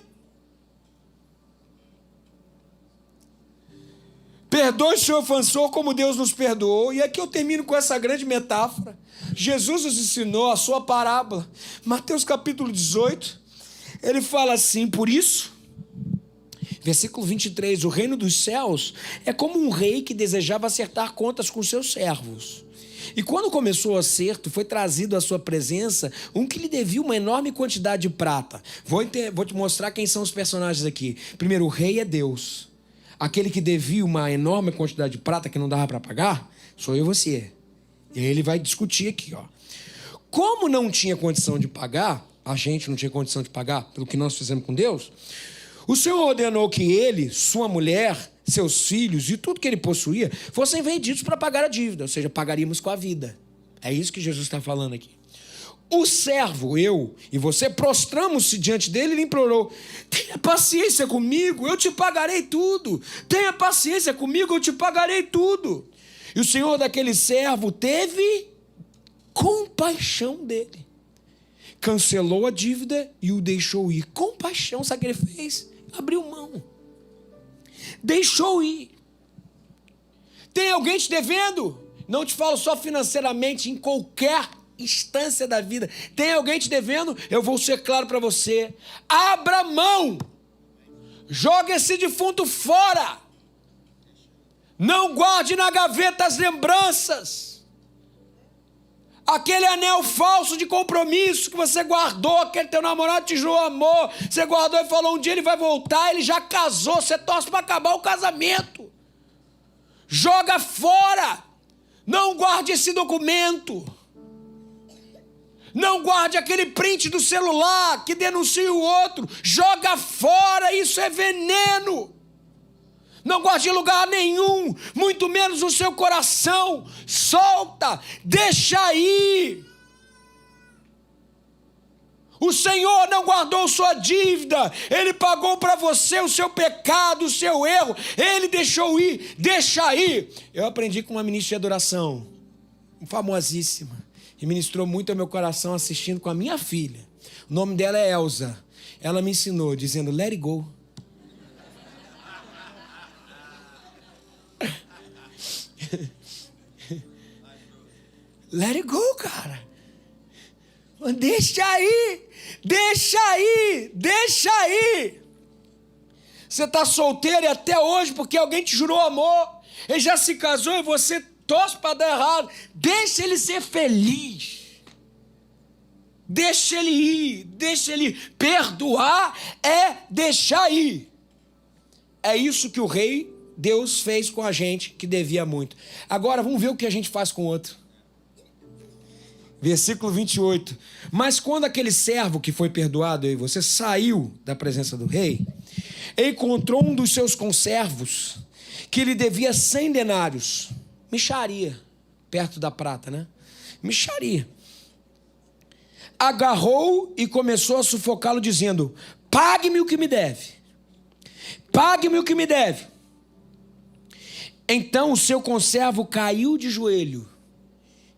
perdoe se o ofensor como Deus nos perdoou. E aqui eu termino com essa grande metáfora. Jesus nos ensinou a sua parábola. Mateus capítulo 18, ele fala assim: por isso, versículo 23, o reino dos céus é como um rei que desejava acertar contas com seus servos. E quando começou o acerto, foi trazido à sua presença um que lhe devia uma enorme quantidade de prata. Vou te mostrar quem são os personagens aqui. Primeiro, o rei é Deus. Aquele que devia uma enorme quantidade de prata que não dava para pagar, sou eu e você. E aí ele vai discutir aqui, ó. Como não tinha condição de pagar, a gente não tinha condição de pagar pelo que nós fizemos com Deus, o Senhor ordenou que ele, sua mulher, seus filhos e tudo que ele possuía fossem vendidos para pagar a dívida, ou seja, pagaríamos com a vida. É isso que Jesus está falando aqui. O servo, eu e você, prostramos-se diante dele e lhe implorou: tenha paciência comigo, eu te pagarei tudo. Tenha paciência comigo, eu te pagarei tudo. E o senhor daquele servo teve compaixão dele, cancelou a dívida e o deixou ir. Compaixão, sabe o que ele fez? Abriu mão, deixou ir. Tem alguém te devendo? Não te falo só financeiramente, em qualquer instância da vida. Tem alguém te devendo? Eu vou ser claro para você: abra mão, joga esse defunto fora, não guarde na gaveta as lembranças. Aquele anel falso de compromisso que você guardou, aquele teu namorado te jurou amor, você guardou e falou um dia ele vai voltar, ele já casou, você torce para acabar o casamento. Joga fora, não guarde esse documento, não guarde aquele print do celular que denuncia o outro, joga fora, isso é veneno. Não guarde em lugar nenhum, muito menos no seu coração. Solta, deixa ir. O Senhor não guardou sua dívida, Ele pagou para você o seu pecado, o seu erro, Ele deixou ir, deixa ir. Eu aprendi com uma ministra de adoração, famosíssima, e ministrou muito ao meu coração assistindo com a minha filha. O nome dela é Elza. Ela me ensinou dizendo: let it go. Let it go, cara. Deixa aí, deixa aí, deixa aí. Você está solteiro e até hoje porque alguém te jurou amor, ele já se casou e você torce para dar errado. Deixa ele ser feliz, deixa ele ir, deixa ele perdoar, é deixar ir. É isso que o rei Deus fez com a gente que devia muito. Agora vamos ver o que a gente faz com o outro. Versículo 28. Mas quando aquele servo que foi perdoado, eu e você, saiu da presença do rei, encontrou um dos seus conservos que lhe devia 100 denários. Mixaria, perto da prata, né? Mixaria. Agarrou e começou a sufocá-lo dizendo: pague-me o que me deve. Pague-me o que me deve. Então o seu conservo caiu de joelho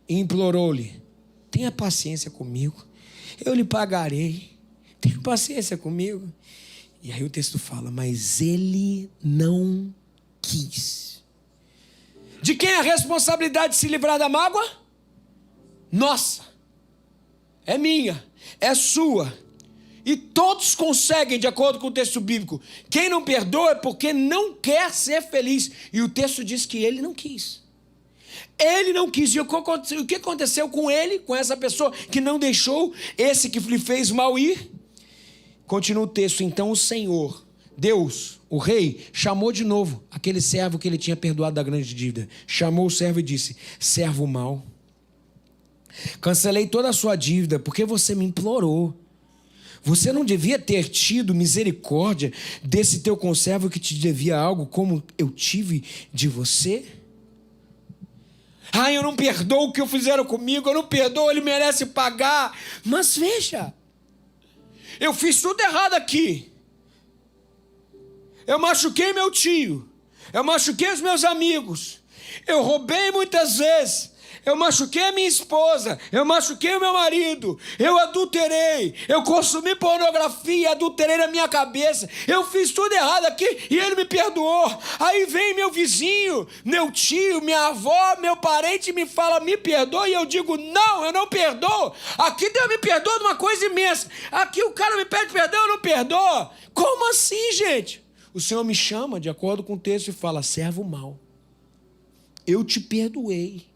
e implorou-lhe: tenha paciência comigo, eu lhe pagarei, tenha paciência comigo. E aí o texto fala: mas ele não quis. De quem é a responsabilidade de se livrar da mágoa? Nossa, é minha, é sua. E todos conseguem, de acordo com o texto bíblico. Quem não perdoa é porque não quer ser feliz. E o texto diz que ele não quis. Ele não quis. E o que aconteceu com ele, com essa pessoa que não deixou esse que lhe fez mal ir? Continua o texto. Então o Senhor, Deus, o rei, chamou de novo aquele servo que ele tinha perdoado da grande dívida. Chamou o servo e disse: servo mau, cancelei toda a sua dívida porque você me implorou. Você não devia ter tido misericórdia desse teu conservo que te devia algo como eu tive de você? Eu não perdoo o que fizeram comigo, eu não perdoo, ele merece pagar. Mas veja, eu fiz tudo errado aqui. Eu machuquei meu tio, eu machuquei os meus amigos, eu roubei muitas vezes, eu machuquei a minha esposa, eu machuquei o meu marido, eu adulterei, eu consumi pornografia, adulterei na minha cabeça, eu fiz tudo errado aqui e ele me perdoou. Aí vem meu vizinho, meu tio, minha avó, meu parente me fala, me perdoa, e eu digo, não, eu não perdoo. Aqui Deus me perdoa de uma coisa imensa, aqui o cara me pede perdão, eu não perdoo. Como assim, gente? O Senhor me chama, de acordo com o texto, e fala, servo mau, eu te perdoei,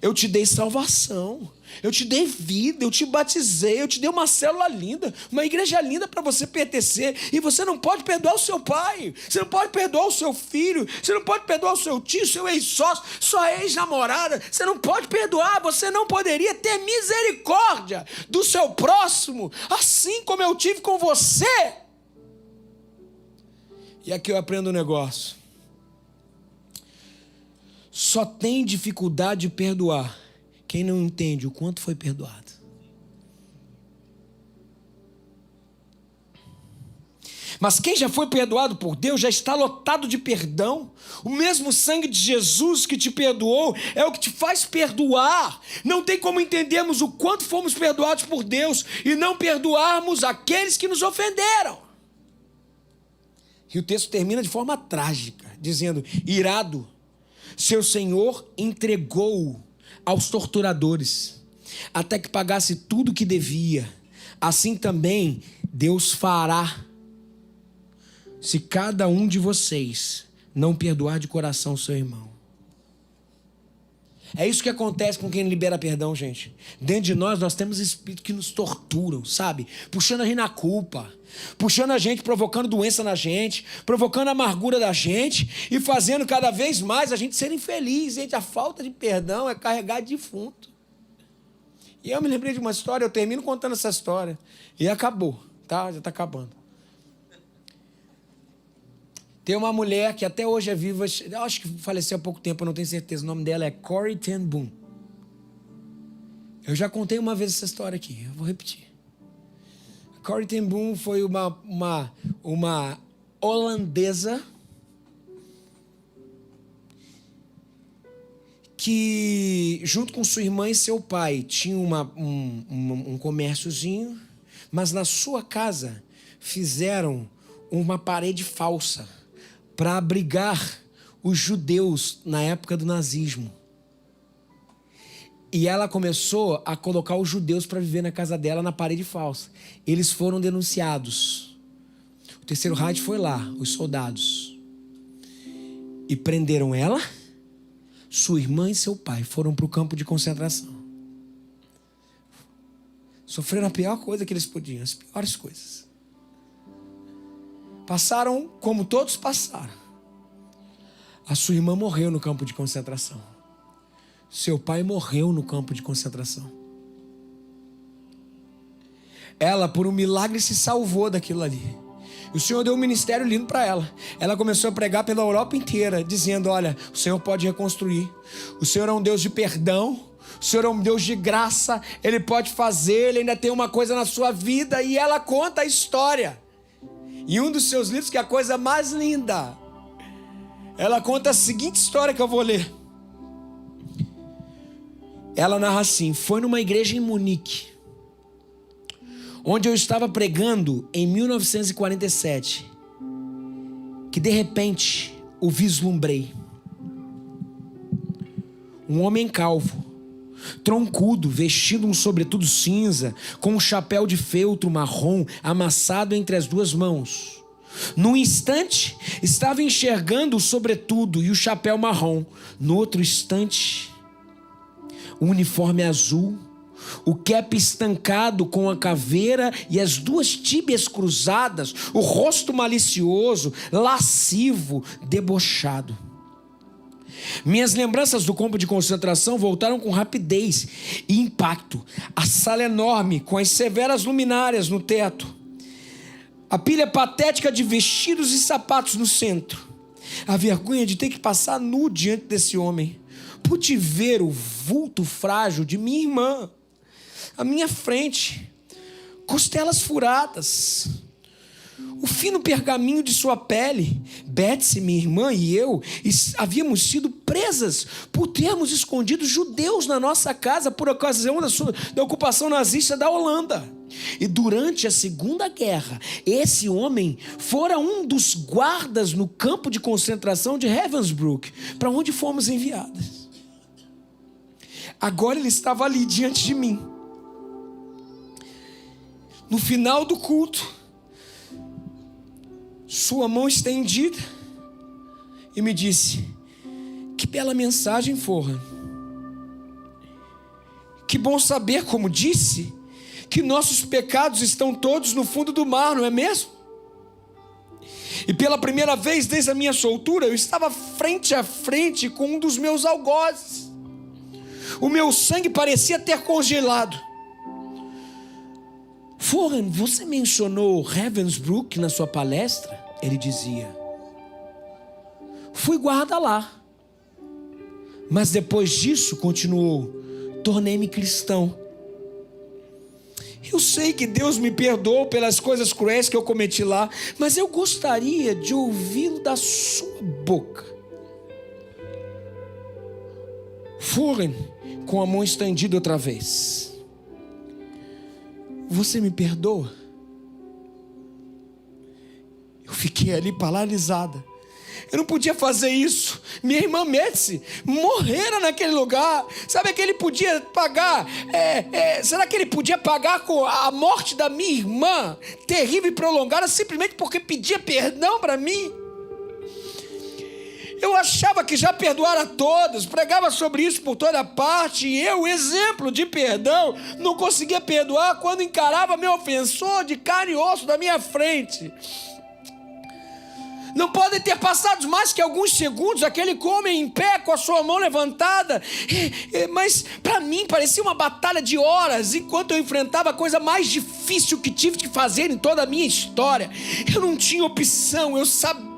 eu te dei salvação, eu te dei vida, eu te batizei, eu te dei uma célula linda, uma igreja linda para você pertencer, e você não pode perdoar o seu pai, você não pode perdoar o seu filho, você não pode perdoar o seu tio, seu ex-sócio, sua ex-namorada, você não pode perdoar, você não poderia ter misericórdia do seu próximo, assim como eu tive com você. E aqui eu aprendo um negócio. Só tem dificuldade de perdoar quem não entende o quanto foi perdoado. Mas quem já foi perdoado por Deus já está lotado de perdão. O mesmo sangue de Jesus que te perdoou é o que te faz perdoar. Não tem como entendermos o quanto fomos perdoados por Deus e não perdoarmos aqueles que nos ofenderam. E o texto termina de forma trágica, dizendo, irado, seu senhor entregou-o aos torturadores, até que pagasse tudo o que devia. Assim também Deus fará, se cada um de vocês não perdoar de coração seu irmão. É isso que acontece com quem libera perdão, gente. Dentro de nós temos espíritos que nos torturam, sabe? Puxando a gente na culpa, puxando a gente, provocando doença na gente, provocando a amargura da gente e fazendo cada vez mais a gente ser infeliz. Gente, a falta de perdão é carregar defunto. E eu me lembrei de uma história, eu termino contando essa história. E acabou, tá? Já está acabando. Tem uma mulher que até hoje é viva, eu acho que faleceu há pouco tempo, eu não tenho certeza. O nome dela é Corrie ten Boom. Eu já contei uma vez essa história aqui, eu vou repetir. Corrie ten Boom foi uma holandesa que, junto com sua irmã e seu pai, tinha um comérciozinho, mas na sua casa fizeram uma parede falsa para abrigar os judeus na época do nazismo. E ela começou a colocar os judeus para viver na casa dela na parede falsa. Eles foram denunciados. O Terceiro Reich foi lá, os soldados, e prenderam ela, sua irmã e seu pai. Foram para o campo de concentração. Sofreram a pior coisa que eles podiam, as piores coisas. Passaram como todos passaram. A sua irmã morreu no campo de concentração. Seu pai morreu no campo de concentração. Ela, por um milagre, se salvou daquilo ali. E o Senhor deu um ministério lindo para ela. Ela começou a pregar pela Europa inteira, dizendo, olha, o Senhor pode reconstruir. O Senhor é um Deus de perdão. O Senhor é um Deus de graça. Ele pode fazer, Ele ainda tem uma coisa na sua vida. E ela conta a história. E um dos seus livros, que é a coisa mais linda, ela conta a seguinte história que eu vou ler. Ela narra assim, foi numa igreja em Munique, onde eu estava pregando em 1947, que de repente o vislumbrei. Um homem calvo, troncudo, vestindo um sobretudo cinza, com um chapéu de feltro marrom amassado entre as duas mãos. Num instante, estava enxergando o sobretudo e o chapéu marrom. No outro instante, o uniforme azul, o cap estancado com a caveira e as duas tíbias cruzadas, o rosto malicioso, lascivo, debochado. Minhas lembranças do campo de concentração voltaram com rapidez e impacto. A sala enorme, com as severas luminárias no teto. A pilha patética de vestidos e sapatos no centro. A vergonha de ter que passar nu diante desse homem. Pude ver o vulto frágil de minha irmã à minha frente. Costelas furadas. o fino pergaminho de sua pele. Betsy, minha irmã, e eu havíamos sido presas por termos escondido judeus na nossa casa por ocasião da ocupação nazista da Holanda. E durante a Segunda Guerra, esse homem fora um dos guardas no campo de concentração de Ravensbrück, para onde fomos enviadas. Agora ele estava ali diante de mim. No final do culto, sua mão estendida, e me disse: que bela mensagem, Foran. Que bom saber, como disse, que nossos pecados estão todos no fundo do mar, não é mesmo? E pela primeira vez desde a minha soltura, eu estava frente a frente com um dos meus algozes. O meu sangue parecia ter congelado. Foran, você mencionou Ravensbrück na sua palestra? Ele dizia: fui guarda lá. Mas depois disso, continuou, tornei-me cristão. Eu sei que Deus me perdoou pelas coisas cruéis que eu cometi lá, mas eu gostaria de ouvi-lo da sua boca. Foran, com a mão estendida outra vez: você me perdoa? Eu fiquei ali paralisada. Eu não podia fazer isso. Minha irmã Betsy morrera naquele lugar. Sabe que ele podia pagar? Será que ele podia pagar com a morte da minha irmã, terrível e prolongada, simplesmente porque pedia perdão para mim? Eu achava que já perdoara todos, pregava sobre isso por toda parte, e eu, exemplo de perdão, não conseguia perdoar quando encarava meu ofensor de carne e osso da minha frente. Não podem ter passado mais que alguns segundos, aquele homem em pé com a sua mão levantada, mas para mim parecia uma batalha de horas, enquanto eu enfrentava a coisa mais difícil que tive que fazer em toda a minha história. Eu não tinha opção, eu sabia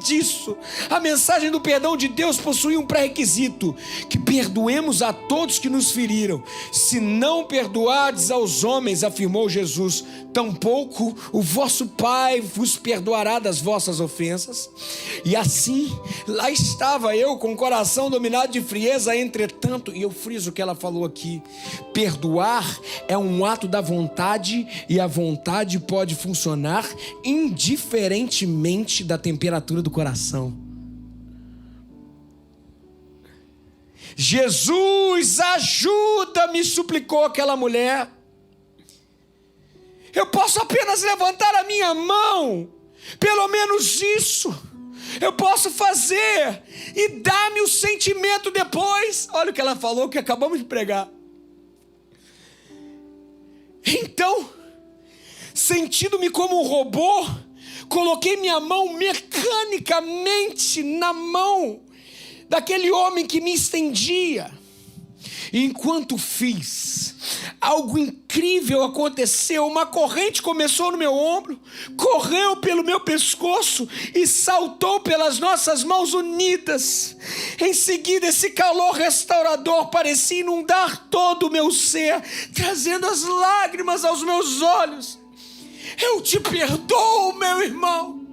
disso. A mensagem do perdão de Deus possui um pré-requisito: que perdoemos a todos que nos feriram. Se não perdoardes aos homens, afirmou Jesus, tampouco o vosso Pai vos perdoará das vossas ofensas. E assim, lá estava eu com o coração dominado de frieza. Entretanto, e eu friso o que ela falou aqui, perdoar é um ato da vontade, e a vontade pode funcionar indiferentemente da temperatura do coração. Jesus, ajuda-me, suplicou aquela mulher. Eu posso apenas levantar a minha mão, pelo menos isso eu posso fazer, e dar-me o sentimento depois. Olha o que ela falou, que acabamos de pregar. Então, sentindo-me como um robô, coloquei minha mão mecanicamente na mão daquele homem que me estendia. E enquanto fiz, algo incrível aconteceu. Uma corrente começou no meu ombro, correu pelo meu pescoço e saltou pelas nossas mãos unidas. Em seguida, esse calor restaurador parecia inundar todo o meu ser, trazendo as lágrimas aos meus olhos. Eu te perdoo, meu irmão.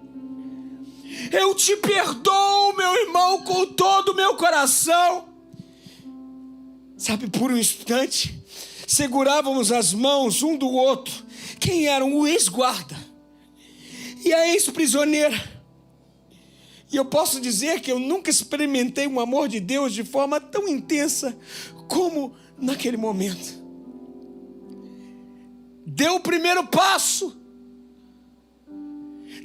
Eu te perdoo, meu irmão, com todo o meu coração. Sabe, por um instante, segurávamos as mãos um do outro. Quem eram? O ex-guarda e a ex-prisioneira. E eu posso dizer que eu nunca experimentei um amor de Deus de forma tão intensa como naquele momento. Deu o primeiro passo.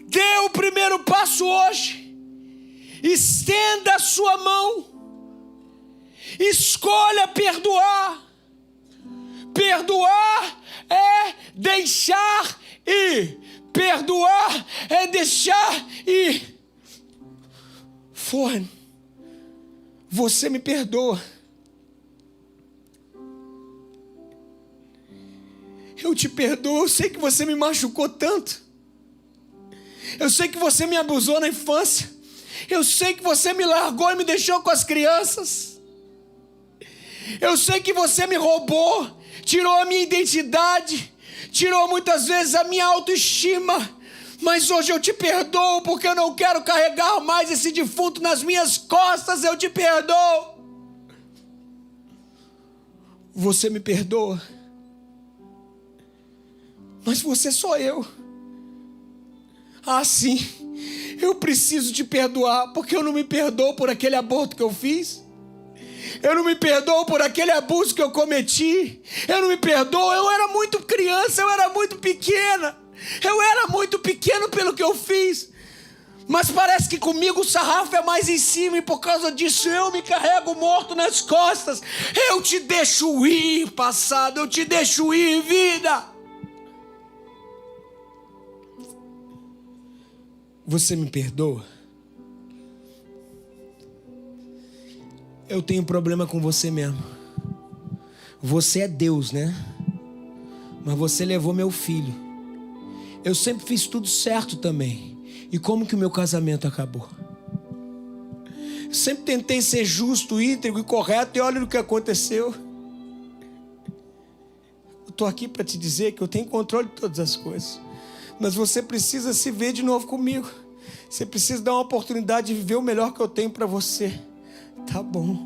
Dê o primeiro passo hoje. Estenda a sua mão. Escolha perdoar. Perdoar é deixar ir. Perdoar é deixar ir. Foran, você me perdoa. Eu te perdoo. Eu sei que você me machucou tanto. Eu sei que você me abusou na infância. Eu sei que você me largou e me deixou com as crianças. Eu sei que você me roubou, tirou a minha identidade, tirou muitas vezes a minha autoestima. Mas hoje eu te perdoo, porque eu não quero carregar mais esse defunto nas minhas costas. Eu te perdoo. Você me perdoa? Mas você sou eu. Ah, sim. Eu preciso te perdoar, porque eu não me perdoo por aquele aborto que eu fiz. Eu não me perdoo por aquele abuso que eu cometi. Eu não me perdoo. Eu era muito criança, eu era muito pequena. Eu era muito pequeno pelo que eu fiz. Mas parece que comigo o sarrafo é mais em cima. E por causa disso eu me carrego morto nas costas. Eu te deixo ir, passado. Eu te deixo ir, vida. Você me perdoa? Eu tenho problema com você mesmo. Você é Deus, né? Mas você levou meu filho. Eu sempre fiz tudo certo também. E como que o meu casamento acabou? Eu sempre tentei ser justo, íntegro e correto. E olha o que aconteceu. Eu estou aqui para te dizer que eu tenho controle de todas as coisas. Mas você precisa se ver de novo comigo. Você precisa dar uma oportunidade de viver o melhor que eu tenho para você. Tá bom.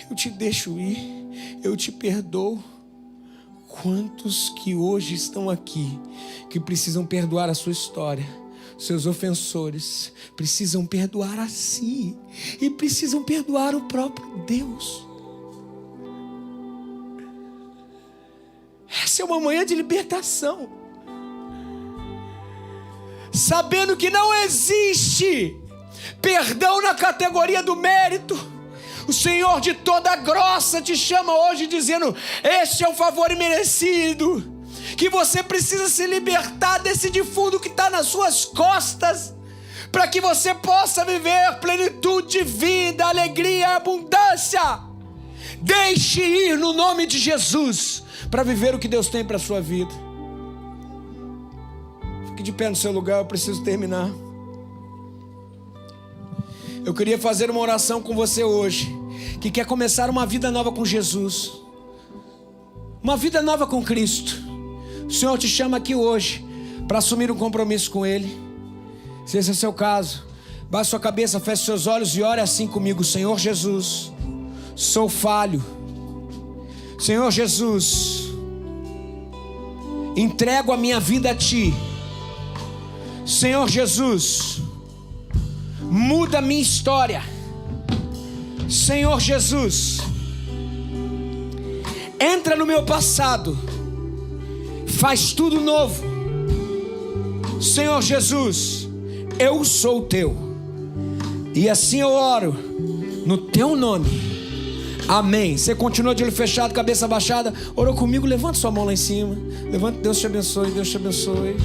Eu te deixo ir. Eu te perdoo. Quantos que hoje estão aqui que precisam perdoar a sua história? Seus ofensores precisam perdoar a si e precisam perdoar o próprio Deus. Essa é uma manhã de libertação. Sabendo que não existe perdão na categoria do mérito. O Senhor de toda graça te chama hoje dizendo: este é um favor imerecido, que você precisa se libertar desse defunto que está nas suas costas, para que você possa viver plenitude de vida, alegria e abundância. Deixe ir no nome de Jesus, para viver o que Deus tem para a sua vida. Fique de pé no seu lugar, eu preciso terminar. Eu queria fazer uma oração com você hoje, que quer começar uma vida nova com Jesus, uma vida nova com Cristo. O Senhor te chama aqui hoje para assumir um compromisso com Ele. Se esse é o seu caso, baixe sua cabeça, feche seus olhos e ore assim comigo. Senhor Jesus, sou falho. Senhor Jesus, entrego a minha vida a Ti. Senhor Jesus, muda a minha história. Senhor Jesus, entra no meu passado, faz tudo novo. Senhor Jesus, eu sou Teu, e assim eu oro no Teu nome, amém. Você continua de olho fechado, cabeça baixada, orou comigo, levanta sua mão lá em cima, levanta, Deus te abençoe, Deus te abençoe.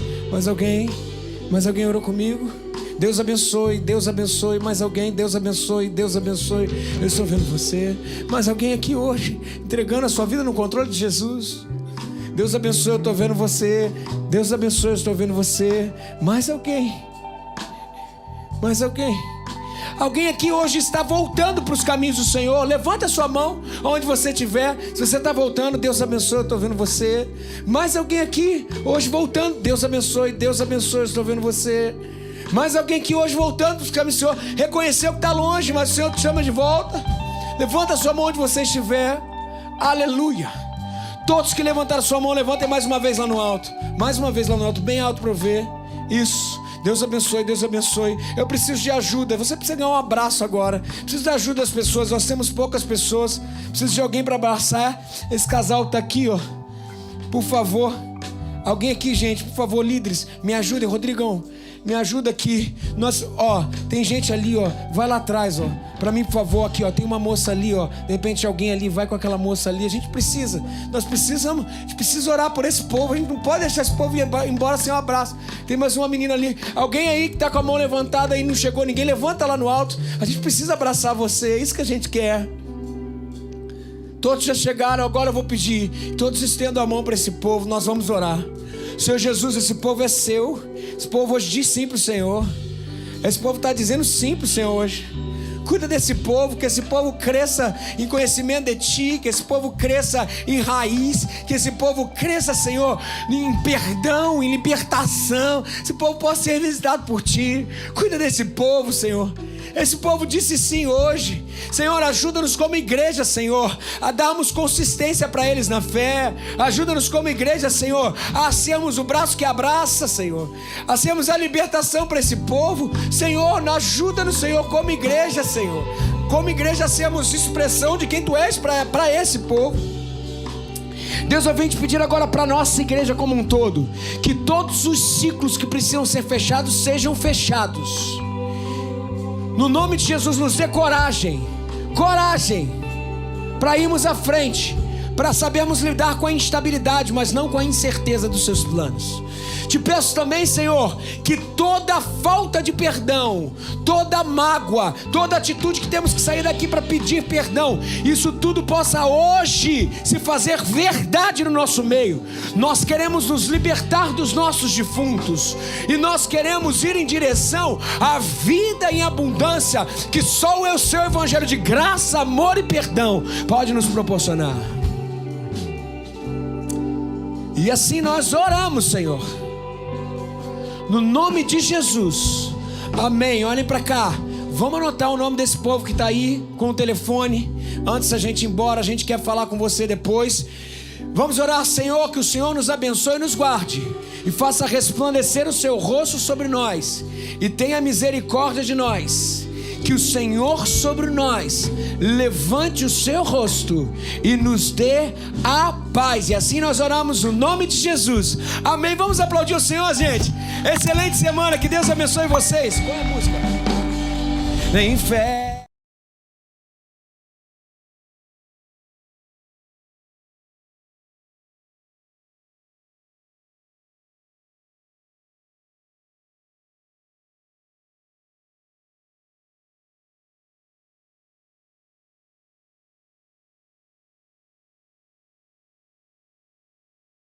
Mais alguém orou comigo? Deus abençoe, Deus abençoe. Mais alguém? Deus abençoe, Deus abençoe. Eu estou vendo você. Mais alguém aqui hoje entregando a sua vida no controle de Jesus? Deus abençoe, eu estou vendo você. Deus abençoe, eu estou vendo você. Mais alguém? Mais alguém? Alguém aqui hoje está voltando para os caminhos do Senhor? Levanta a sua mão onde você estiver. Se você está voltando, Deus abençoe, eu estou vendo você. Mais alguém aqui hoje voltando? Deus abençoe, eu estou vendo você. Mais alguém que hoje voltando para os caminhos do Senhor, reconheceu que está longe, mas o Senhor te chama de volta? Levanta a sua mão onde você estiver. Aleluia. Todos que levantaram a sua mão, levantem mais uma vez lá no alto. Mais uma vez lá no alto, bem alto para eu ver. Isso. Deus abençoe, Deus abençoe. Eu preciso de ajuda. Você precisa ganhar um abraço agora. Preciso da ajuda das pessoas. Nós temos poucas pessoas. Preciso de alguém para abraçar. Esse casal está aqui, ó. Por favor. Alguém aqui, gente, por favor, líderes, me ajudem. Rodrigão, me ajuda aqui. Nós, ó, tem gente ali, ó. Vai lá atrás, ó. Pra mim, por favor, aqui, ó. Tem uma moça ali, ó. De repente alguém ali vai com aquela moça ali. A gente precisa. Nós precisamos. A gente precisa orar por esse povo. A gente não pode deixar esse povo ir embora sem um abraço. Tem mais uma menina ali. Alguém aí que tá com a mão levantada e não chegou ninguém, levanta lá no alto. A gente precisa abraçar você. É isso que a gente quer. Todos já chegaram, agora eu vou pedir. Todos estendam a mão para esse povo, nós vamos orar. Senhor Jesus, esse povo é seu. Esse povo hoje diz sim para o Senhor. Esse povo está dizendo sim para o Senhor hoje. Cuida desse povo, que esse povo cresça em conhecimento de Ti, que esse povo cresça em raiz, que esse povo cresça, Senhor, em perdão, em libertação. Esse povo possa ser visitado por Ti. Cuida desse povo, Senhor. Esse povo disse sim hoje. Senhor, ajuda-nos como igreja, Senhor, a darmos consistência para eles na fé. Ajuda-nos como igreja, Senhor, a sermos o braço que abraça, Senhor, a sermos a libertação para esse povo. Senhor, ajuda-nos, Senhor, como igreja, Senhor, como igreja a sermos expressão de quem Tu és para esse povo. Deus, eu venho te pedir agora para a nossa igreja como um todo, que todos os ciclos que precisam ser fechados sejam fechados. No nome de Jesus, nos dê coragem para irmos à frente, para sabermos lidar com a instabilidade, mas não com a incerteza dos Seus planos. Te peço também, Senhor, que toda falta de perdão, toda mágoa, toda atitude que temos que sair daqui para pedir perdão, isso tudo possa hoje se fazer verdade no nosso meio. Nós queremos nos libertar dos nossos defuntos e nós queremos ir em direção à vida em abundância que só o Seu Evangelho de graça, amor e perdão pode nos proporcionar. E assim nós oramos, Senhor, no nome de Jesus, amém. Olhem para cá, vamos anotar o nome desse povo que está aí com o telefone. Antes da gente ir embora, a gente quer falar com você depois. Vamos orar, Senhor, que o Senhor nos abençoe e nos guarde, e faça resplandecer o Seu rosto sobre nós, e tenha misericórdia de nós. Que o Senhor sobre nós levante o Seu rosto e nos dê a paz. E assim nós oramos no nome de Jesus, amém. Vamos aplaudir o Senhor, gente. Excelente semana, que Deus abençoe vocês. Qual é a música? Em fé.